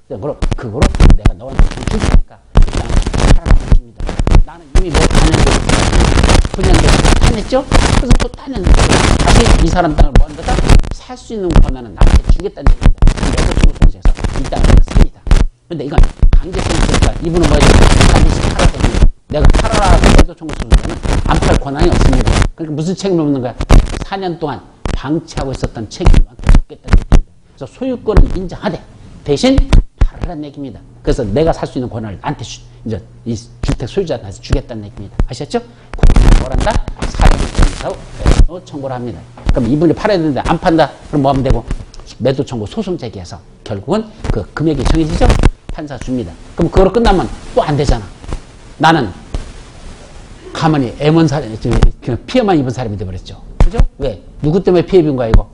그럼 그거로 내가 너한테 줄 테니까 팔아라 합니다. 나는 이미 뭐 분양돼 판했죠? 그래서 또 따냈는데 다시 이 사람 땅을 뭐 한다? 살 수 있는 권한은 나한테 주겠다는 얘기입니다. 매도 청구 소송에서 이 땅을 삽니다. 근데 이건 강제성이 있으니까 이분은 뭐예요? 반드시 팔아야 됩니다. 내가 팔아라 매도 청구 소송에는 안 팔 권한이 없습니다. 그러니까 무슨 책임을 묻는 거야? 4년 동안 방치하고 있었던 책임을 나한테 줬겠다는 얘기입니다. 그래서 소유권은 인정하되 대신 팔으라는 얘기입니다. 그래서 내가 살 수 있는 권한을 나한테 이제 이 주택 소유자한테 주겠다는 얘기입니다. 아셨죠? 뭘 한다? 사회복지사로 매도 청구를 합니다. 그럼 이분이 팔아야 되는데 안 판다? 그럼 뭐 하면 되고? 매도 청구 소송 제기해서 결국은 그 금액이 정해지죠? 판사 줍니다. 그럼 그거로 끝나면 또 안 되잖아. 나는 가만히 애먼 사람, 그냥 피해만 입은 사람이 되어버렸죠. 그죠? 왜? 누구 때문에 피해 입은 거야, 이거?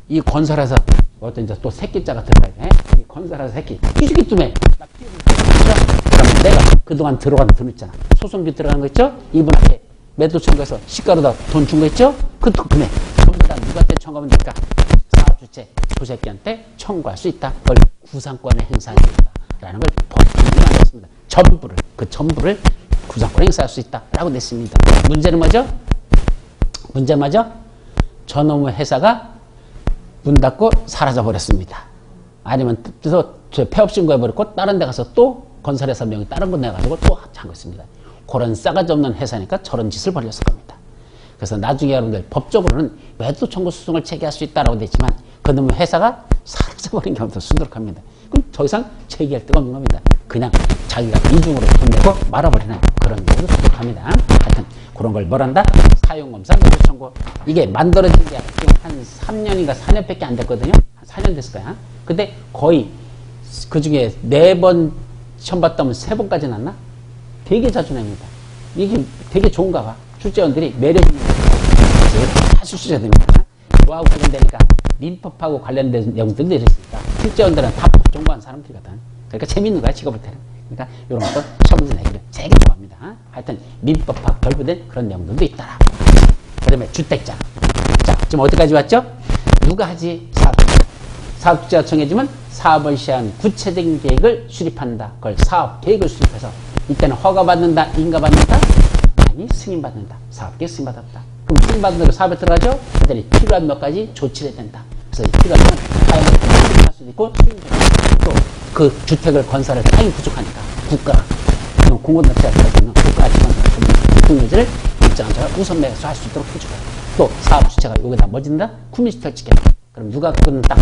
이 건설회사, 어떤 이제 또 새끼자가 들어가야 돼. 이 건설회사 새끼. 희죽이 때문에 나 피해 입은 거죠? 그러면 내가 그동안 들어간 돈 있잖아. 소송비 들어간 거 있죠? 이분한테 매도 청구해서 시가로다 돈 준 거 있죠? 그 돈에 전부 다 누구한테 청구하면 될까? 사업주체 그 새끼한테 청구할 수 있다. 그걸 구상권을 행사할 수 있다. 라는 걸 법률에 만들었습니다. 전부를, 그 전부를 구상권을 행사할 수 있다. 라고 냈습니다. 문제는 뭐죠? 문제는 뭐죠? 저놈의 회사가 문 닫고 사라져 버렸습니다. 아니면 또 폐업 신고해버렸고 다른 데 가서 또 건설회사 명이 다른 거 내가지고 또 한 거 있습니다. 그런 싸가지 없는 회사니까 저런 짓을 벌였을 겁니다. 그래서 나중에 여러분들 법적으로는 매도 청구 소송을 제기할 수 있다라고 돼 있지만 그놈의 회사가 사라져버린 경우도 수두룩합니다. 그럼 더 이상 제기할 데가 없는 겁니다. 그냥 자기가 이중으로 돈 내고 말아버리는 그런 경우도 수두룩합니다. 하여튼 그런 걸 뭘한다? 사용검사 매도 청구. 이게 만들어진 게 지금 한 3년인가 4년밖에 안 됐거든요. 한 4년 됐을 거야. 근데 거의 그 중에 4번 시험 봤다 면 3번까지 났나? 되게 자주 냅니다. 이게 되게 좋은가 봐. 출제원들이 매력 있는 다 출제됩니다. 뭐하고 그런다니까 민법하고 관련된 내용들도 있으니까 실제원들은 다 법정보한 사람들이거든. 그러니까 재밌는 거야, 직업을 때는. 그러니까 이런 것도 시험문제 내기를 되게 좋아합니다. 하여튼 민법하고 결부된 그런 내용들도 있더라. 그 다음에 주택자. 자, 지금 어디까지 왔죠? 누가 하지? 사업주자. 사업주자가 정해지면 사업을 시행한 구체적인 계획을 수립한다. 그걸 사업 계획을 수립해서 이때는 허가받는다, 인가받는다? 아니, 승인받는다. 사업계획 승인받았다. 그럼 승인받는 대로 사업에 들어가죠? 그랬더니 필요한 몇 가지 조치를 해야 된다. 그래서 필요한 건 사용을 할 수도 있고 또 그 주택을 건설할 땅이 부족하니까 국가, 공공단체가 들어가면 국가 지원을 국유지를 입장자가 우선 매수 할 수 있도록 해줘요. 또 사업 주체가 여기다 뭐 짓는다? 쿠미시설 짓겠다. 그럼 누가 그는 땅?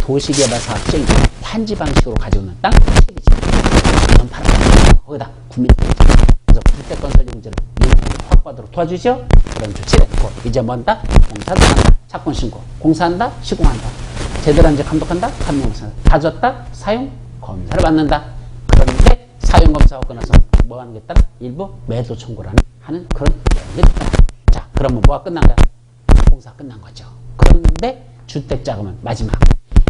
도시개발사업 시행 환지 방식으로 가지고 있는 땅 책이지. 그럼 바로 거기다 국민들. 그래서 주택 건설 용지를 확보하도록 도와주죠. 그런 조치를 했고 이제 뭔다? 공사도 한다. 착공 신고. 공사한다. 시공한다. 제대로 이제 감독한다. 감독한다. 다 줬다. 사용 검사를 받는다. 그런데 사용 검사하고 나서 뭐 하는 게 있다? 일부 매도 청구를 하는 그런 게 있다. 자, 그러면 뭐가 끝난 거야? 공사 끝난 거죠. 그런데 주택 자금은 마지막.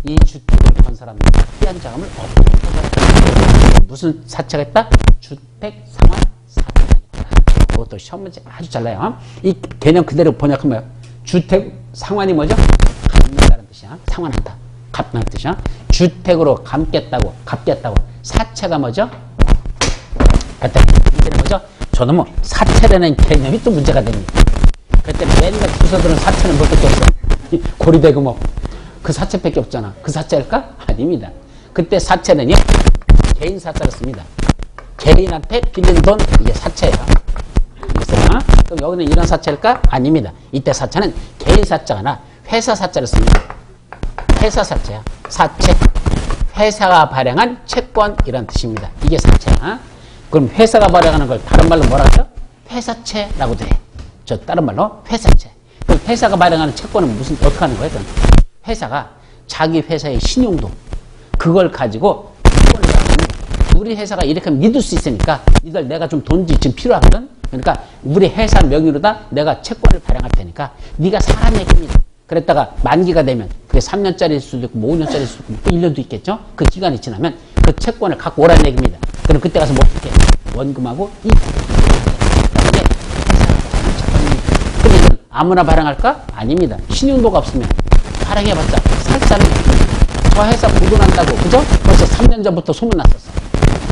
이 주택을 건설하는 필요한 자금을 어떻게 건설할까? 무슨 사채가 있다? 주택 상환 사채가 있다. 그것도 시험 문제 아주 잘 나요. 이 개념 그대로 번역하면 뭐예요? 주택 상환이 뭐죠? 갚는다는 뜻이야. 상환한다. 갚는 뜻이야. 주택으로 갚겠다고, 갚겠다고. 사채가 뭐죠? 하여튼 문제는 뭐죠? 저놈은 사채라는 개념이 또 문제가 됩니다. 그때 맨날 주서들은 사채는 몇 개밖에 없어. 고리대고 뭐. 그 사채밖에 없잖아. 그 사채일까? 아닙니다. 그때 사채는요, 개인 사채를 씁니다. 개인한테 빌린 돈, 이게 사채야. 그럼 여기는 이런 사채일까? 아닙니다. 이때 사채는 개인 사채가 아니라 회사 사채를 씁니다. 회사 사채야. 사채. 회사가 발행한 채권, 이런 뜻입니다. 이게 사채야. 그럼 회사가 발행하는 걸 다른 말로 뭐라 하죠? 회사채라고도 해. 저 다른 말로 회사채. 그럼 회사가 발행하는 채권은 무슨, 어떻게 하는 거예요? 회사가 자기 회사의 신용도 그걸 가지고 채권을 하면 우리 회사가 이렇게 믿을 수 있으니까 이걸 내가 좀 돈이 지금 필요하거든. 그러니까 우리 회사 명의로다 내가 채권을 발행할 테니까 네가 사란 얘기입니다. 그랬다가 만기가 되면 그게 3년짜리일 수도 있고 5년짜리일 수도 있고 1년도 있겠죠. 그 기간이 지나면 그 채권을 갖고 오라는 얘기입니다. 그럼 그때 가서 뭐 어떻게 원금하고 이 그다음에 회사가 이건 아무나 발행할까? 아닙니다. 신용도가 없으면 발행해봤자 살 사람이 저 회사 부도난다고, 그죠? 벌써 3년 전부터 소문났었어.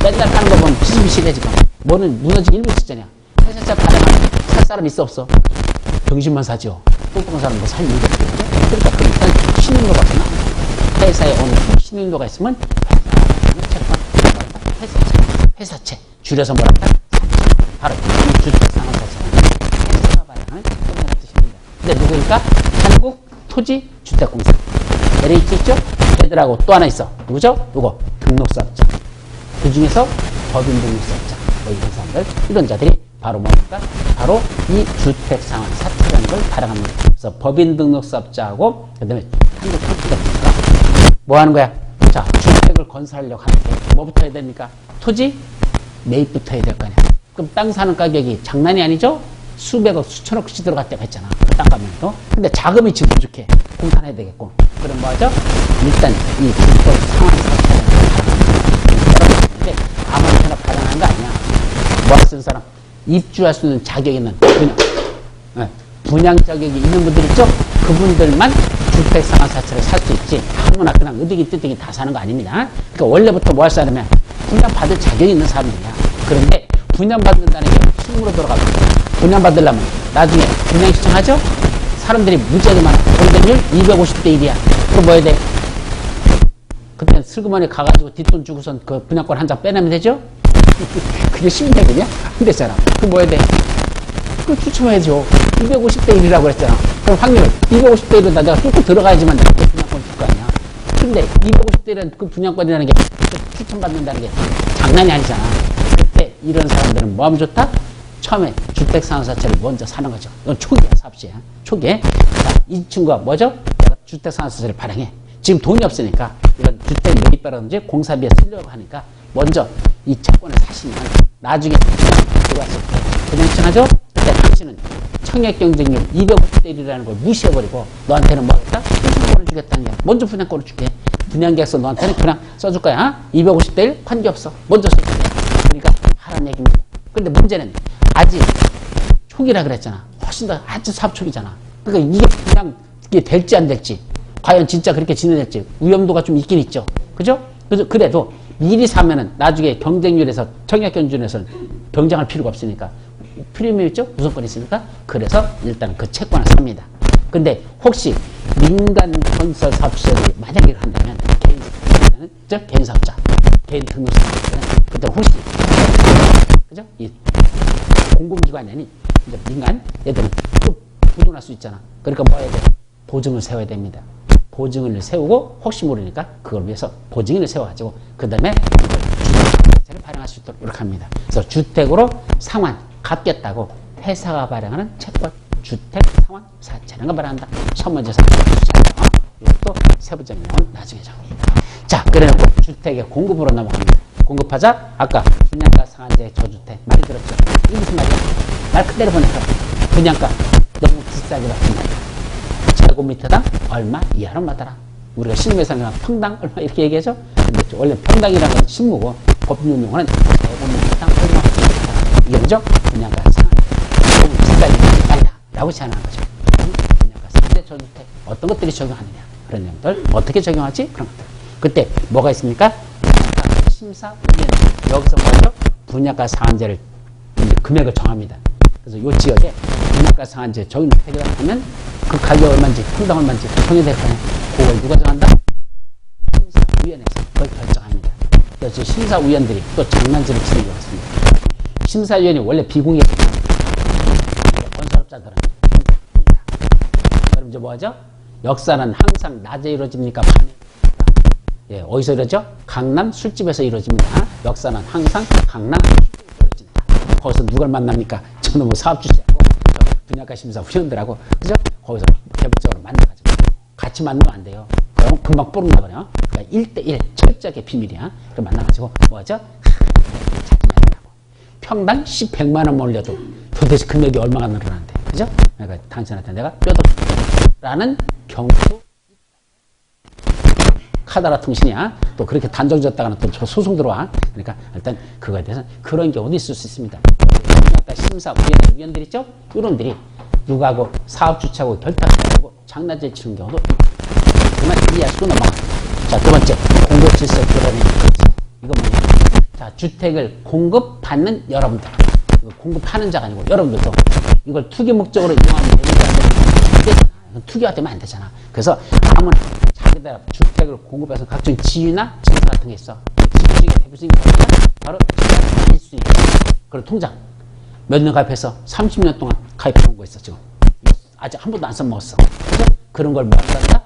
맨날 하는 거 보면 비실비실해 지금. 뭐는 무너지기 일부 직전이야. 회사차 발행하면 살 사람 있어 없어? 병신만 사죠. 똥똥한 사람 뭐 살 일이 없죠. 그러니까 일단 신용도가 없으면 회사에 어느 신용도가 있으면 회사채 줄여서 뭐랄까? 바로 이 주택상환사채는 회사가 발행하는 채권이라는 뜻입니다. 근데 누구니까? 한국토지주택공사. LH 있죠? 얘들하고 또 하나 있어. 누구죠? 누구? 등록사업자. 그 중에서 법인 등록사업자. 뭐 이런 사람들, 이런 자들이 바로 뭡니까? 바로 이 주택상환사채라는 걸 발행합니다. 그래서 법인 등록사업자하고 그 다음에 한국토지주택공사가 뭐 하는 거야? 자, 주택을 건설하려고 하는데 뭐부터 해야 됩니까? 토지 매입부터 해야 될 거 아니야. 그럼 땅 사는 가격이 장난이 아니죠? 수백억, 수천억씩 들어갈 때가 있잖아. 그 땅값면도. 근데 자금이 지금 부족해. 공산해야 되겠고. 그럼 뭐 하죠? 일단 이 주택 상환사채를 발행합니다. 아무렇게나 발행하는 거 아니야. 뭐 할 수 있는 사람? 입주할 수 있는 자격이 있는 분양 자격이 있는 분들 있죠? 그분들만 주택 상환사채를 살 수 있지. 아무나 그냥 의득이 뜨득이 다 사는 거 아닙니다. 그러니까 원래부터 뭐 할 사람이야? 분양받을 자격이 있는 사람들이야. 그런데 분양받는다는 게 실무로 돌아가고 분양받으려면 나중에 분양 신청하죠? 사람들이 무지하게 많아. 경쟁률 250대 1이야. 그럼 뭐 해야 돼? 그때 슬그머니 가가지고 뒷돈 주고선 그 분양권 한 장 빼내면 되죠? 그게 쉬운 얘기냐? 안 되잖아. 그럼 뭐 해야 돼? 그걸 추첨해야죠. 250대 1이라고 그랬잖아. 그럼 확률 250대 1은 내가 뚫고 들어가야지만 내가 그 분양권 줄 거 아니야. 근데 250대 1은 그 분양권이라는 게 추천받는다는 게 장난이 아니잖아. 그때 이런 사람들은 뭐 하면 좋다? 처음에 주택상환사채를 먼저 사는 거죠. 이건 초기야, 사업시야. 초기에. 자, 이 친구가 뭐죠? 내가 주택상환사채를 발행해. 지금 돈이 없으니까 이런 주택 매입이라든지 공사비에 쓰려고 하니까 먼저 이 채권을 사시면 나중에 들어왔을 때 그냥 신청하죠? 그때 당신은 청약 경쟁률 250대 1이라는 걸 무시해버리고 너한테는 뭐 하겠다? 분양권을 주겠다는 게 먼저 분양권을 줄게. 분양계약서 너한테는 그냥 써줄 거야. 250대 1 관계없어. 먼저 써줄게. 그러니까 하라는 얘기입니다. 근데 문제는 아직 초기라 그랬잖아. 훨씬 더 아주 사업 초기잖아. 그러니까 이게 그냥 이게 될지 안 될지, 과연 진짜 그렇게 진행될지 위험도가 좀 있긴 있죠. 그죠? 그래도 미리 사면은 나중에 경쟁률에서 청약견준에서는 경쟁할 필요가 없으니까 프리미엄 있죠? 우선권이 있으니까. 그래서 일단 그 채권을 삽니다. 근데 혹시 민간 건설 사업시설이 만약에 한다면 개인 사업자, 개인 등록사업자는 그때 혹시 그죠? 이 공공기관이 이제 민간 얘들은 또 부도날 수 있잖아. 그러니까 뭐 해야 돼? 보증을 세워야 됩니다. 보증을 세우고 혹시 모르니까 그걸 위해서 보증인을 세워가지고 그 다음에 주택을 발행할 수 있도록 이렇게 합니다. 그래서 주택으로 상환 갚겠다고 회사가 발행하는 채권 주택 상환 사채라는 걸 발행한다. 첫 번째 사건 이것도 세 번째 내용은 나중에 정합니다. 자, 그래놓고 주택의 공급으로 넘어갑니다. 공급하자 아까 분양가 상한제 저주택 많이 들었죠? 이게 무슨 말이야? 말 그대로 보니까 분양가 너무 비싸게 받습니다. 제곱미터당 얼마 이하로 받아라. 우리가 실무에서는 평당 얼마 이렇게 얘기하죠? 근데 원래 평당이라는 건 실무고 법률 용어는 제곱미터당 얼마 받아라. 이게 뭐죠? 분양가 상한제 너무 비싸게 받는다 라고 제안하는 거죠. 분양가 상한제 저주택 어떤 것들이 적용하느냐 그런 내용들 어떻게 적용하지? 그런 것들. 그때 뭐가 있습니까? 분양가 심사위원 여기서 뭐죠? 분양가 상한제를 금액을 정합니다. 그래서 이 지역에 분양가 상한제 적용을 하면 그 가격 얼마인지 평당 얼마인지 정해될 거냐. 그걸 누가 정한다? 심사위원회에서 그걸 결정합니다. 그래서 심사위원들이 또 장난질을 치는 것 같습니다. 심사위원이 원래 비공개 건설업자들은 그럼 이제 뭐하죠? 역사는 항상 낮에 이루어집니까? 밤에? 예, 어디서 이루어져? 강남 술집에서 이루어집니다. 역사는 항상 강남 술집에서 이루어집니다. 거기서 누굴 만납니까? 저는 뭐 사업주체하고 분양가 심사위원들하고 그죠? 거기서 개별적으로 만나가지고 같이 만나면 안 돼요. 그럼 금방 뽀록나 버려. 그러니까 1대1 철저하게 비밀이야. 그럼 만나가지고 뭐하죠? 찾아내라고. 평당 100만 원 올려도 도대체 금액이 얼마가 늘어나는데, 그죠? 그러니까 당신한테 내가 뼈도 라는 경우도 카다라 통신이야. 또 그렇게 단정졌다가는 또 소송 들어와. 그러니까 일단 그거에 대해서 그런 경우도 있을 수 있습니다. 분양가 심사위원회 위원들 있죠? 이런들이 누가하고 사업주체하고 결탁하고 장난질 치는 경우도 정말 이해하시고 넘어갑니다. 자, 두 번째 공급질서 교란의 이거 뭐냐? 자, 주택을 공급받는 여러분들, 공급하는 자가 아니고 여러분들도 이걸 투기 목적으로 이용하면 되는지 안 되는지 투기가 되면 안 되잖아. 그래서 아무나 자기들 주택을 공급해서 각종 지위나 증서 같은 게 있어. 지위 중에 대표적인 게 바로 일수익. 그리고 통장 몇 년 가입해서 30년 동안 가입해온 거 있어. 지금 아직 한 번도 안 써먹었어. 그죠? 그런 걸 모아간다.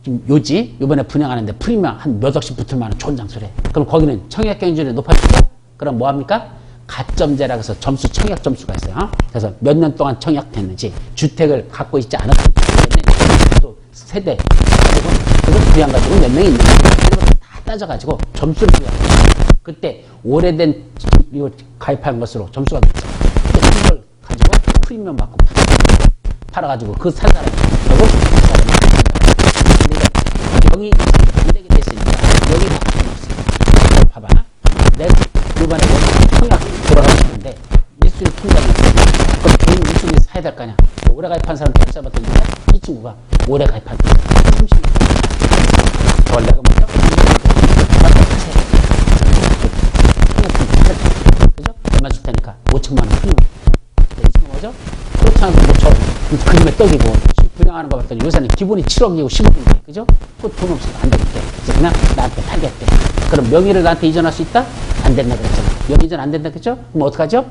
지금 요지 이번에 분양하는데 프리미엄 한 몇 억씩 붙을 만한 좋은 장소래. 그럼 거기는 청약경쟁률이 높아지죠? 그럼 뭐합니까? 가점제라고 해서 점수, 청약 점수가 있어요. 그래서 몇 년 동안 청약됐는지, 주택을 갖고 있지 않았는지, 또 세대, 그리고 부양 가지고 몇 명이 있는지, 이런 걸 다 따져가지고 점수를 부여합니다. 그때 오래된 이거 가입한 것으로 점수가 높죠. 그걸 가지고 프리미엄 받고 팔아가지고 그 산 사람이 결국 그 사람이 명이 안 되게 됐으니까 명이 바뀌었어요. 봐봐. 내가 이번에 청약 돌아가고 싶은데 일수익 통장이 있어요. 그럼 개인 일수익 사야 될 거 아니야. 오래 가입한 사람 결제 받았는데 이 친구가 오래 가입한 30년 원래가 뭐죠? 그죠? 얼마 줄 테니까 5천만 원 프리미엄. 이 친구 뭐죠? 그렇지 않아도 뭐 저 그림의 떡이고 분양하는 거 봤더니 요새는 기본이 7억이고 10억인데, 그죠? 그 돈 없어서 안 되겠대. 그래서 그냥 나한테 팔겠대. 그럼 명의를 나한테 이전할 수 있다? 안 된다 그랬잖아. 명의 이전 안 된다 그랬죠? 그럼 어떡하죠?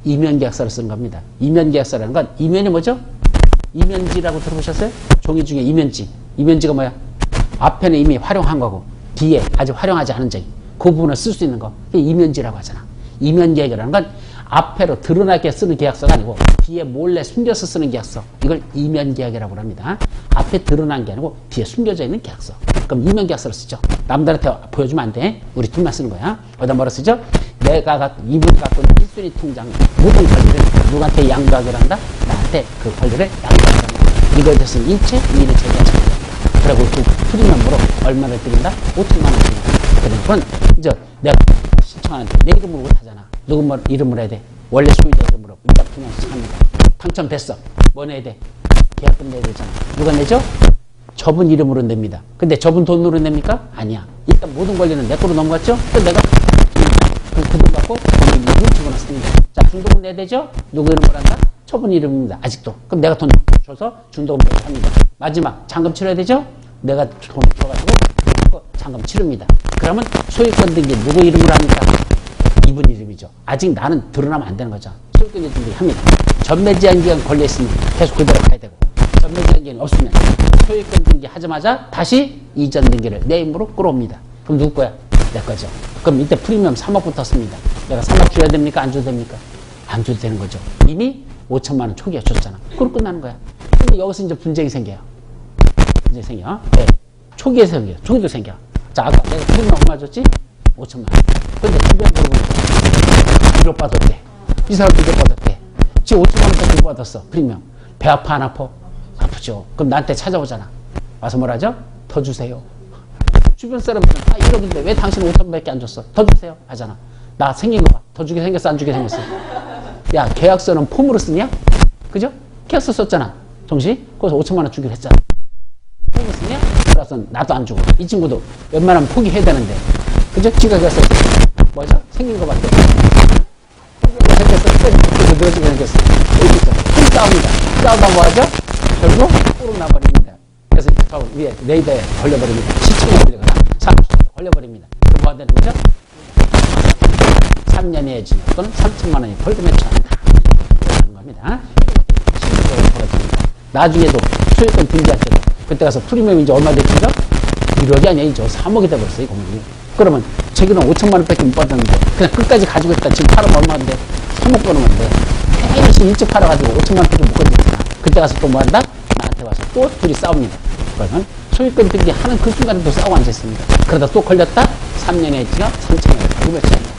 이면계약서를 쓰는 겁니다. 이면계약서라는 건 이면이 뭐죠? 이면지라고 들어보셨어요? 종이 중에 이면지. 이면지가 뭐야? 앞에는 이미 활용한 거고 뒤에 아직 활용하지 않은 점이 그 부분을 쓸 수 있는 거. 그게 이면지라고 하잖아. 이면계약이라는 건 앞에로 드러나게 쓰는 계약서가 아니고 뒤에 몰래 숨겨서 쓰는 계약서. 이걸 이면계약이라고 합니다. 앞에 드러난 게 아니고 뒤에 숨겨져 있는 계약서. 그럼 이면계약서를 쓰죠. 남들한테 보여주면 안 돼. 우리 둘만 쓰는 거야. 어디다 뭐라 쓰죠? 내가 이분이 갖고 있는 1순위 통장 모든 권리를 누구한테 양도하기로 한다? 나한테 그 권리를 양도하기로 한다. 이거에 대해서는 일체 이의를 제기하지 않는다. 그리고 그 프리미엄으로 얼마를 드린다? 5천만 원 드린다. 그러면 이제 내가 신청하는데 내 이름으로 못하잖아. 누구 이름으로 해야 돼? 원래 소유자 이름으로 일단 그냥 시작합니다. 당첨됐어. 뭐 내야 돼? 계약금 내야 되잖아. 누가 내죠? 저분 이름으로 냅니다. 근데 저분 돈으로 냅니까? 아니야. 일단 모든 권리는 내 거로 넘어갔죠? 그럼 내가 그 돈 갖고 본인 이름을 집어넣습니다. 자, 중도금 내야 되죠? 누구 이름으로 한다? 저분 이름입니다. 아직도. 그럼 내가 돈 줘서 중도금 내고 합니다. 마지막 잔금 치러야 되죠? 내가 돈 줘가지고 잔금 치릅니다. 그러면 소유권 등기 누구 이름으로 합니까? 이분 이름이죠. 아직 나는 드러나면 안 되는 거죠. 소유권 등기 합니다. 전매 제한 기간 걸려있으면 계속 그대로 가야 되고, 전매 제한 기간이 없으면 소유권 등기 하자마자 다시 이전 등기를 내 이름으로 끌어옵니다. 그럼 누구 거야? 내 거죠. 그럼 이때 프리미엄 3억 붙었습니다. 내가 3억 줘야 됩니까? 안 줘도 됩니까? 안 줘도 되는 거죠. 이미 5천만 원 초기에 줬잖아. 그럼 끝나는 거야. 근데 여기서 이제 분쟁이 생겨요. 분쟁이 생겨. 네. 초기에 생겨요. 초기도 생겨. 자, 아까 내가 프리미엄 얼마 줬지? 5천만 원. 근데 주변 물어보니까 1억 받았대. 이 사람도 1억 받았대. 지금 5천만 원 더 받았어. 프리미엄. 배 아파 안 아파? 아프죠. 그럼 나한테 찾아오잖아. 와서 뭐라죠? 더 주세요. 주변 사람들은 아 1억인데 왜 당신은 5천밖에 안 줬어? 더 주세요. 하잖아. 나 생긴 거 봐. 더 주게 생겼어? 안 주게 생겼어? 야, 계약서는 폼으로 쓰냐? 그죠? 계약서 썼잖아. 정시? 거기서 5천만 원 주기로 했잖아. 폼으로 쓰냐? 그래서 나도 안 주고. 이 친구도 웬만하면 포기해야 되는데. 그죠? 지가 계약서 뭐죠? 생긴 거 밖에. 생겼어. 그래서 늘어지게 생겼어. 이렇게 있죠. 큰 싸움이다. 싸우다 뭐 하죠? 결국 꼬록 나버립니다. 그래서 위에 레이더에 걸려버립니다. 시청에 걸리거나 사업주에 걸려버립니다. 그럼 뭐 되는 거죠? 3년의 징역 또는 3천만 원의 벌금에 처한다. 그런 겁니다. 실질적으로 벌어집니다. 나중에도 소유권 등기할 때도 그때 가서 프리미엄이 이제 얼마 됐죠? 1억이 아니죠. 3억이 돼버렸어요. 이 공물이. 그러면 자기는 5천만 원밖에 못 받았는데 그냥 끝까지 가지고 있다. 지금 팔으면 얼마인데? 3억 버는 건데 계속 일찍 팔아가지고 5천만 원밖에 못 건졌잖아. 그때 가서 또 뭐 한다? 나한테 와서 또 둘이 싸웁니다. 그러면 소유권 등기 하는 그 순간에 또 싸우고 앉았습니다. 그러다 또 걸렸다? 3년의 징역 3천만 원 벌금에 처한다.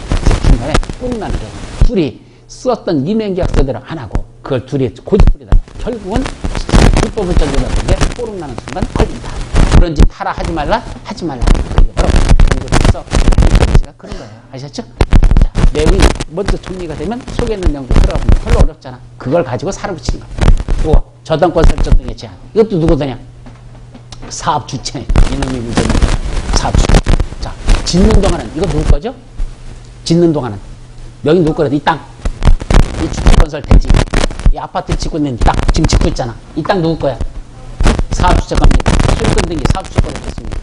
중간에 뽕나는 게 둘이 썼던 민행계약서대로 안 하고 그걸 둘이 고집부리다가 결국은 불법을 저질렀는데 뽀록나는 순간 걸린다. 그런 짓 하라 하지 말라 하지 말라. 그게 바로 한국에서 가 그런 거예요. 아셨죠? 자, 내용이 먼저 정리가 되면 속에 있는 내용도 들어가면 별로 어렵잖아. 그걸 가지고 살아 붙이는 거야. 또 저당권 설정 등의 제한. 이것도 누구더냐? 사업 주체. 이놈이 문제입니다. 사업 주체. 자, 짓는 동안은 이거 누구 거죠? 짓는 동안은 여기 누구 거라도 이 땅, 이 주택건설 대지, 이 아파트 짓고 있는 땅 지금 짓고 있잖아. 이 땅 누구 거야? 사업주체 겁니다. 소유권 등기 사업주체 거로 됐습니다.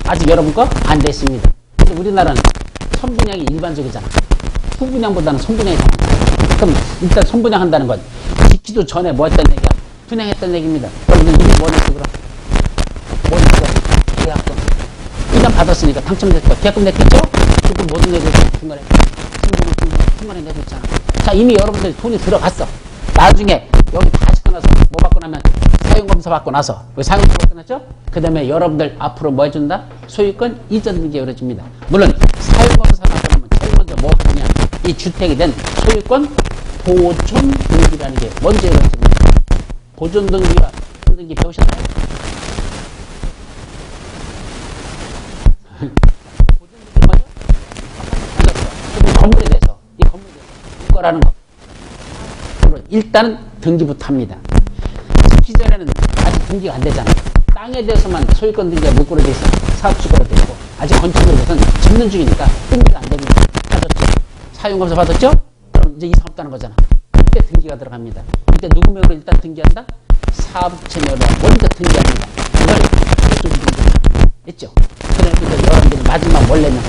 아직 여러분 거 안 됐습니다. 근데 우리나라는 선분양이 일반적이잖아. 후분양보다는 선분양이 더 많다. 그럼 일단 선분양한다는 건 짓기도 전에 뭐 했다는 얘기야? 분양했다는 얘기입니다. 그럼 이게 뭐 냈어 그럼? 뭐 냈어? 계약금. 일단 받았으니까 당첨됐고 계약금 냈겠죠? 그럼 모든 내고 중간에 중간에 내줬잖아. 자, 이미 여러분들 돈이 들어갔어. 나중에 여기 다 짓고 나서 뭐 받고 나면 사용검사 받고 나서 사용검사 받고 났죠? 그 다음에 여러분들 앞으로 뭐 해준다? 소유권 이전 등기가 이루어집니다. 물론 사용검사 받고 나면 제일 먼저 뭐 하냐? 이 주택에 대한 소유권 보존 등기라는 게 먼저 이루어집니다. 보존 등기와 등기 배우셨나요? 건물에 대해서 이 건물에 대해서 이거라는 거 일단은 등기부터 합니다. 짓기 전에는 아직 등기가 안 되잖아. 땅에 대해서만 소유권 등기가 물꼬로 돼 있어. 사업주거로 돼 있고 아직 건축물에 대해서는 짓는 중이니까 등기가 안 됩니다. 받았죠? 사용검사 받았죠? 그럼 이제 이상 없다는 거잖아. 이때 등기가 들어갑니다. 이때 누구 명으로 일단 등기한다? 사업체 명으로 먼저 등기합니다. 이걸 보존 등기 했죠? 그러니까 여러분들이 마지막 원래는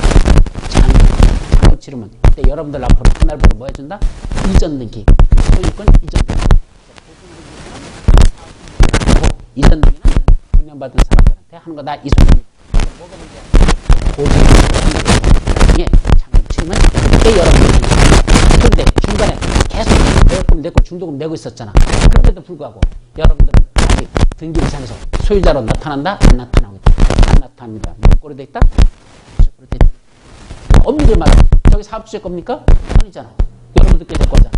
잔금 치르면 그때 여러분들 앞으로 그날부터 뭐 해준다? 이전 등기. 소유권 이전 등기. 이전 등기는 분양받은 사람들한테 하는 거다. 이 소리. 뭐가 문제야? 보증 등기에 잔금 치르면 그때 여러분들이 그런데 중간에 계속 계약금 내고 중도금 내고 있었잖아. 그런데도 불구하고 여러분들은 아직 등기부상에서 소유자로 나타난다? 안 나타나고 있다. 안 나타납니다. 물꼬로 돼 있다? 물꼬로 돼 있다. 엄밀히 말하면 저기 사업주의 겁니까? 아니잖아. 여러분들께 될 거잖아.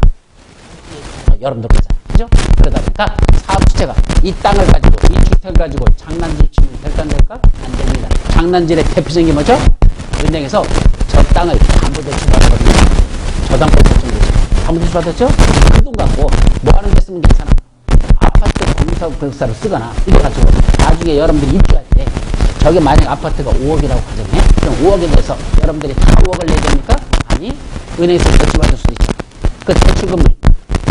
여러분들 거잖아. 그죠? 그러다 보니까 사업주체가 이 땅을 가지고 이 주택을 가지고 장난질 치면 될까 안 될까? 안 됩니다. 장난질의 대표적인 게 뭐죠? 은행에서 저 땅을 담보대출받았거든요. 저당권 설정되죠. 담보대출받았죠? 그 돈 갖고 뭐 하는 데 쓰면 괜찮아. 아파트 공사업사로 쓰거나 이거 가지고 나중에 여러분들이 입주할 때 저게 만약 아파트가 5억이라고 가정해? 그럼 5억에 대해서 여러분들이 다 5억을 내야 됩니까? 아니, 은행에서 대출받을 수도 있죠. 그 대출금을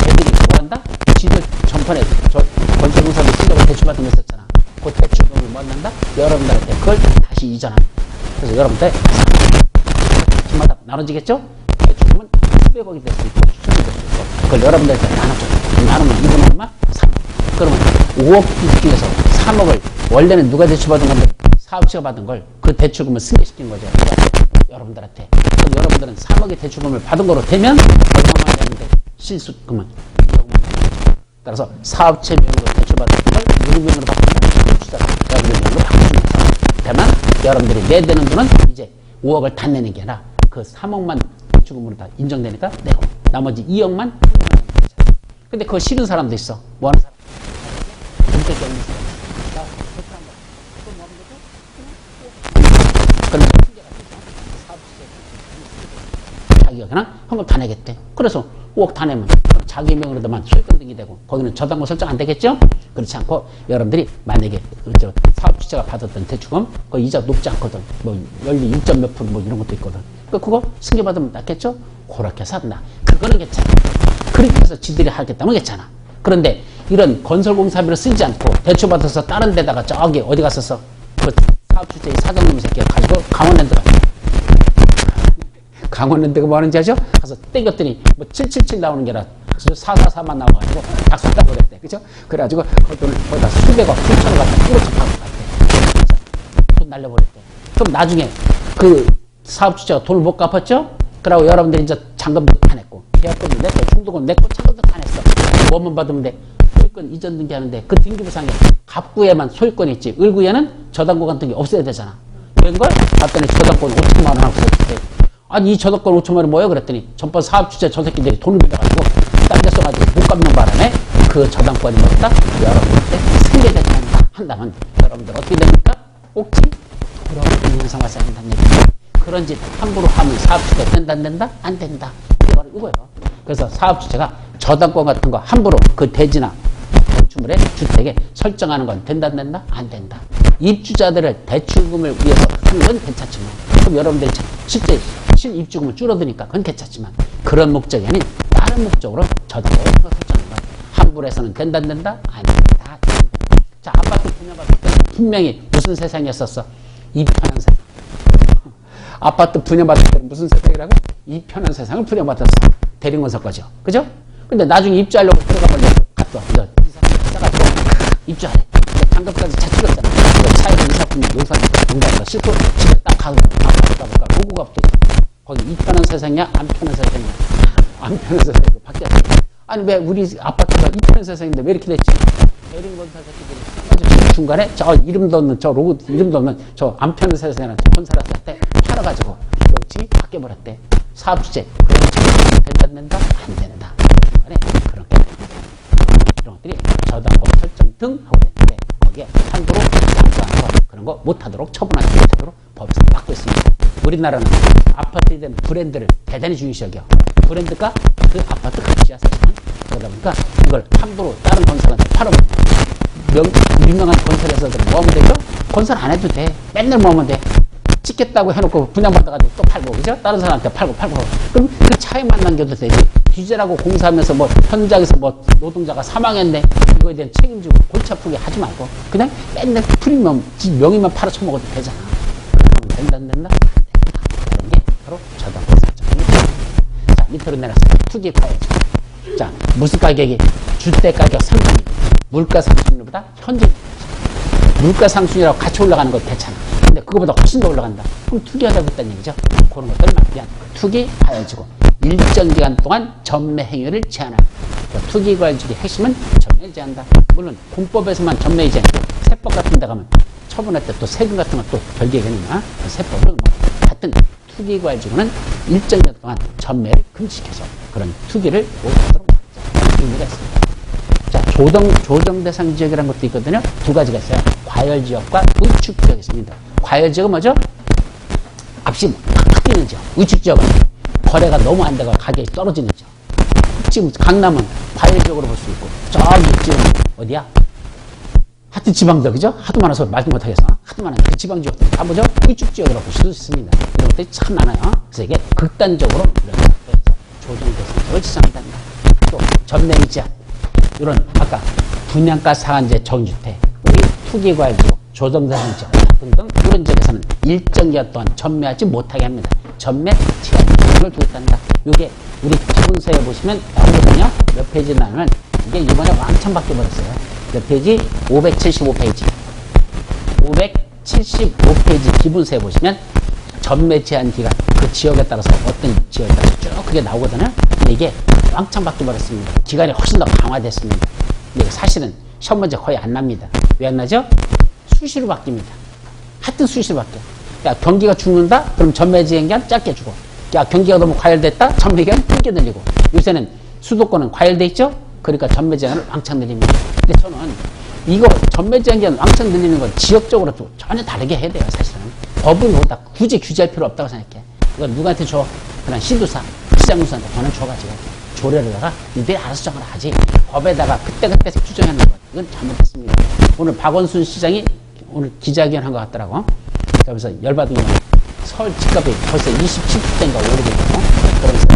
애들이 뭐 한다? 지들 전판에 저 건설공사들 쓰려고 대출받은 거 있었잖아. 그 대출금을 뭐 한다? 여러분들한테 그걸 다시 이전한다. 그래서 여러분들 주마다 나눠지겠죠? 대출금은 수백억이 될 수 있고 수천억이 될 수 있고 그걸 여러분들한테 나눠줘. 나누면 이건 얼마? 3억. 그러면 5억 중에서 3억을 원래는 누가 대출받은 건데 사업체가 받은 걸 그 대출금을 승계시킨 거죠. 여러분들한테. 그럼 여러분들은 3억의 대출금을 받은 거로 되면 얼마만 되는데 실수금은 2억만. 따라서 사업체 명의로 대출받은 걸 누구 명의로 바꾸면 투자자 여러분들 명의로 바꾸면서 다만 여러분들이 내야 되는 돈은 이제 5억을 다 내는 게 아니라 그 3억만 대출금으로 다 인정되니까 내고 나머지 2억만 근데 그거 싫은 사람도 있어. 뭐 하는 사람? 인격적인 사람. 그러면 자기가 그냥 현금 다 내겠대. 그래서 5억 다 내면 자기 명으로만 소유권 등이 되고 거기는 저당권 설정 안 되겠죠? 그렇지 않고 여러분들이 만약에 사업 주체가 받았던 대출금 그 이자 높지 않거든. 뭐 연리 1점 몇 프로 뭐 이런 것도 있거든. 그거 승계받으면 낫겠죠? 그렇게 산다. 그거는 괜찮아. 그렇게 해서 지들이 하겠다면 괜찮아. 그런데 이런 건설공사비를 쓰지 않고 대출받아서 다른 데다가 저기 어디 갔었어? 그 사업주체의 사장님 새끼가 가지고 강원랜드 갔어. 강원랜드가 뭐 하는지 아죠? 가서 땡겼더니 뭐 777 나오는 게 아니라 444만 나와가지고 약속다고 그랬대. 그죠? 그래가지고 그 돈을 거기다 수백억, 수천억 갖다 뿌려쳐 파고 갔대. 돈 날려버렸대. 그럼 나중에 그 사업주체가 돈을 못 갚았죠? 그러고 여러분들이 이제 잔금도 다 냈고, 계약금도 냈고, 중도금 냈고, 잔금도 다 냈어. 뭐만 받으면 돼? 소유권 이전 등기하는데 그 등기부상에 갑구에만 소유권이 있지. 을구에는 저당권 같은 게 없어야 되잖아. 그런 걸 봤더니 저당권 5천만 원 하고 있대. 아니 이 저당권 5천만 원이 뭐야? 그랬더니 전번 사업주체 저 새끼들이 돈을 빌려가지고 딴 데 써가지고 못 갚는 바람에 그 저당권이 뭐였다? 여러분한테 승계되지 않는다 한다면 여러분들 어떻게 됩니까? 옥지? 그럼 인상화 쌓인다는 얘기죠. 그런 짓 함부로 하면 사업주체가 된다 안 된다? 안 된다. 이거예요. 그래서 사업주체가 저당권 같은 거 함부로 그 대지나 건축물의 주택에 설정하는 건 된다 안 된다? 안 된다. 입주자들의 대출금을 위해서 하는 건 괜찮지만 그럼 여러분들이 실제 실입주금은 줄어드니까 그건 괜찮지만 그런 목적이 아닌 다른 목적으로 저당권을 설정하는 건 함부로 해서는 된다 안 된다? 안 된다. 자, 아파트 분양받을 때 분명히 무슨 세상이었었어? 이 편한 세상. 아파트 분양받을 때는 무슨 세상이라고? 이 편한 세상을 분양받았어. 대리건설 거죠. 그죠? 근데 나중에 입주하려고 들어가보려고 갔어. 이제 이사람이 싸가지고 입주하래. 장갑까지 차 찍었잖아. 차에서 이사품이 여기서 농담해서 싣고 집에 딱 가고 아파트 가볼까? 고구갑도 거기 이 편한 세상이야? 안 편한 세상이야? 안 편한 세상으로 바뀌었어. 아니 왜 우리 아파트가 이 편한 세상인데 왜 이렇게 됐지? 대리건설 새끼들이 중간에 저 이름도 없는 저 로고 이름도 없는 저 안 편한 세상이라는 건설했을 때 팔아가지고 여기 바뀌어버렸대. 사업주체 그런 식으로 된다 안 된다? 안 된다. 중간에 그런 게 이런 것들이 저당권 설정 등 하고 있는데 거기에 한도로 양보하는 거 그런 거 못하도록 처분하지 못하도록 법에서 막고 있습니다. 우리나라는 아파트에 대한 브랜드를 대단히 중요시 여겨. 브랜드가 그 아파트 값이야 사실은. 그러다 보니까 이걸 함부로 다른 건설한테 팔아버리면 유명한 건설회사들은 뭐 하면 되죠? 건설 안 해도 돼. 맨날 뭐 하면 돼? 찍겠다고 해놓고 분양받아가지고 또 팔고, 그죠? 다른 사람한테 팔고. 그럼 그 차이만 남겨도 되지. 규제라고 공사하면서 뭐 현장에서 뭐 노동자가 사망했네. 이거에 대한 책임지고 골치 아프게 하지 말고 그냥 맨날 프리미엄 명의만 팔아쳐먹어도 되잖아. 그러면 된다 안 된다? 그런 게 바로 저당권 설정입니다. 자, 밑으로 내렸어요. 투기 과열죠. 자, 무슨 가격이? 주택 가격 상승이 물가 상승률보다 현재 물가 상승이라고 같이 올라가는 것도 괜찮아. 근데 그거보다 훨씬 더 올라간다. 그럼 투기하자고 했다는 얘기죠. 그런 것들을 막기 위한 투기 과열지고 일정 기간 동안 전매 행위를 제한하는 그러니까 투기 과열지의 핵심은 전매를 제한한다. 물론 공법에서만 전매를 제한하고 세법 같은 데 가면 처분할 때 또 세금 같은 건 또 별개의 개념이나 세법은 뭐 같은 투기 과열지구는 일정 기간 동안 전매를 금지시켜서 그런 투기를 못하도록 의미가 있습니다. 자, 조정 대상 지역이라는 것도 있거든요. 두 가지가 있어요. 과열 지역과 위축 지역이 있습니다. 과열 지역은 뭐죠? 값이 팍 뛰는 지역. 위축 지역은 거래가 너무 안 되고 가격이 떨어지는 지역. 지금 강남은 과열 지역으로 볼 수 있고, 저기 지금 어디야? 하여튼 지방적이죠? 하도 많아서 말도 못하겠어. 하도 많은 그 지방 지역들 다 뭐죠? 위축 지역으로 볼 수도 있습니다. 이런 것들이 참 많아요. 그래서 이게 극단적으로 조정 대상 지역을 지정한다. 또 전매이자 이런 아까 분양가 상한제 정주택, 우리 투기과열지구, 조정대상지역 등등 이런 지역에서는 일정 기간 동안 전매하지 못하게 합니다. 전매 제한 기간을 두겠단다. 이게 우리 기본서에 보시면 나오거든요. 몇 페이지 나오면 이게 이번에 왕창 바뀌어버렸어요. 몇 페이지? 575페이지. 575페이지 기본서에 보시면 전매 제한 기간, 그 지역에 따라서 어떤 지역에 따라서 쭉 그게 나오거든요. 근데 이게 왕창 바뀌어버렸습니다. 기간이 훨씬 더 강화됐습니다. 근데 사실은 시험 문제 거의 안 납니다. 왜 안 나죠? 수시로 바뀝니다. 하여튼 수시로 바뀌어. 야, 경기가 죽는다? 그럼 전매 제한 기간 짧게 주고. 야, 경기가 너무 과열됐다? 전매 기간 길게 늘리고. 요새는 수도권은 과열돼 있죠? 그러니까 전매 제한을 왕창 늘립니다. 근데 저는 이거 전매 제한 기간 왕창 늘리는 건 지역적으로 좀 전혀 다르게 해야 돼요, 사실은. 법을 보다 굳이 규제할 필요 없다고 생각해. 이건 누구한테 줘? 그냥 시도사, 시장무사한테 권한 줘가지고 조례로다가 니들이 알아서 정을 하지. 법에다가 그때그때 규정하는 것. 이건 잘못했습니다. 오늘 박원순 시장이 오늘 기자회견 한 것 같더라고. 그러면서 열받은 건 서울 집값이 벌써 27%인가 오르겠고, 그러면서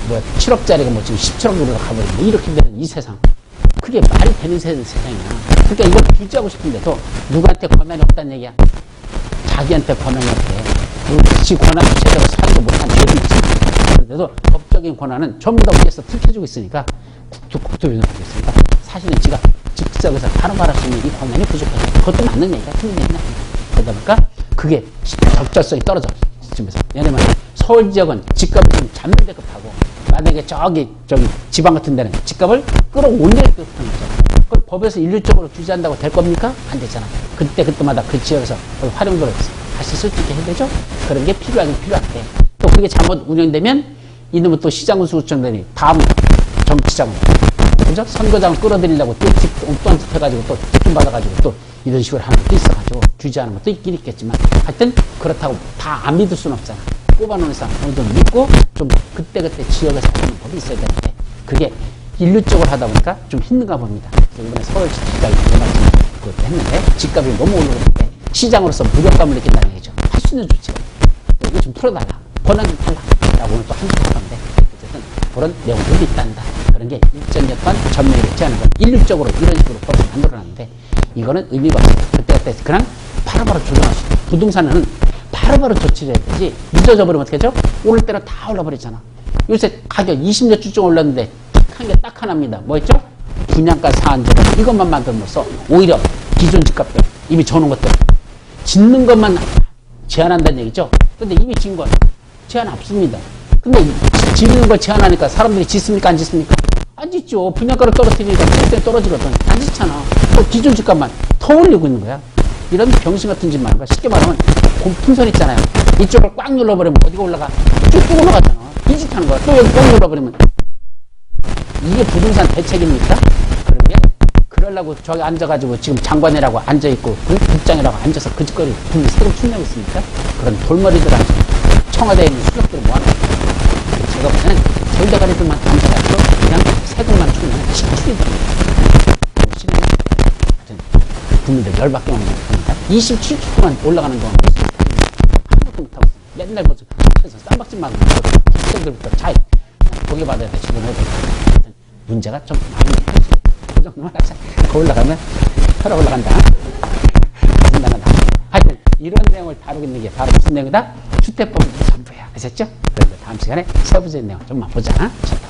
뭐야 7억짜리가 뭐 지금 17억으로 가버리고 뭐 이렇게 되는 이 세상. 그게 말이 되는 세상이야. 그러니까 이걸 규제하고 싶은데도 누구한테 권한이 없다는 얘기야. 자기한테 권한이 없대. 지 권한을 제대로 사지도 못한 죄도 있지. 그런데도 법적인 권한은 전부 다 위에서 틀켜주고 있으니까 국토 변호하고 있으니까 사실은 지가 즉석에서 바로 말할 수 있는 이 권한이 부족하죠. 그것도 맞는 얘기가 틀린 얘기는 아니야. 그러다 보니까 그게 적절성이 떨어져. 지금에서. 왜냐면 서울 지역은 집값이 좀 잡는데 급하고, 만약에 저기 지방 같은 데는 집값을 끌어올릴 때 급한 거죠. 그걸 법에서 일률적으로 규제한다고 될 겁니까? 안 되잖아. 그때마다 그 지역에서 활용도를 다시 쓸 수 있게 해야 되죠? 그런 게 필요하긴 필요한데, 또 그게 잘못 운영되면 이놈은 또 시장군수구청장이 다음 정치장으로, 그죠? 선거장을 끌어들이려고 또 엉뚱한 짓 해가지고 또 뒷돈 받아가지고 또 이런 식으로 하는 것도 있어가지고 규제하는 것도 있긴 있겠지만, 하여튼 그렇다고 다 안 믿을 수는 없잖아. 꼽아놓은 이상 어느 정도 믿고 좀 그때그때 지역에서 하는 법이 있어야 되는데, 그게 일률적으로 하다 보니까 좀 힘든가 봅니다. 이번에 서울시장이 그것도 했는데 집값이 너무 오르는데 시장으로서 무력감을 느낀다는 얘기죠. 할 수 있는 조치가 이거 좀 풀어달라, 권한 좀 달라 라고 오늘 또 한줄 건데, 어쨌든 그런 내용들이 있단다. 그런 게 일정기간 전매를 제하는 건 일률적으로 이런 식으로 법을 만들어놨는데, 이거는 의미가 없어요. 그때 그냥 바로바로 조정할 수 있어요. 부동산은 바로바로 조치를 해야 되지, 늦어져 버리면 어떻게 하죠? 오를 때는 다 올라버리잖아. 요새 가격 20년 쭉 올랐는데 한 게 딱 하나입니다. 뭐였죠? 분양가 상한제. 이것만 만들면서 오히려 기존 집값들 이미 저는 것들 짓는 것만 제한한다는 얘기죠. 근데 이미 진 건 제한 없습니다. 근데 짓는 걸 제한하니까 사람들이 짓습니까? 안 짓습니까? 안 짓죠. 분양가를 떨어뜨리니까 집값이 떨어지거든. 안 짓잖아. 기존 집값만 더 올리고 있는 거야. 이런 병신 같은 짓 말하는 거야. 쉽게 말하면 풍선 있잖아요. 이쪽을 꽉 눌러버리면 어디가 올라가? 쭉쭉 올라가잖아. 이 짓 하는 거야. 또 여기 꽉 눌러버리면. 이게 부동산 대책입니까? 그런 게? 그러려고 저기 앉아가지고 지금 장관이라고 앉아있고, 국장이라고 앉아서 그 짓거리 새로 충내고 있습니까? 그런 돌머리들한테 청와대에 있는 수석들은 뭐하는 거야? 제가 보기에는 절대가리들만 앉아가지고 그냥 세금만 충내는 식출이들입니다. 국민들 열받게 만든 겁니다. 27주 동안 올라가는 동안 아무것도 못하고 있어요. 맨날 뭐죠? 그래서 쌈박질만 하고 국정들부터 잘 보게받아야 돼. 지원해야 돼. 문제가 좀 많이 있지. 그 정도만 하자. 거 올라가면 혈압 올라간다. 나간다. 하여튼 이런 내용을 다루고 있는 게 바로 무슨 내용이다? 주택법의 전부야. 아셨죠? 그래서 다음 시간에 세부적인 내용 좀 보자. 좋다.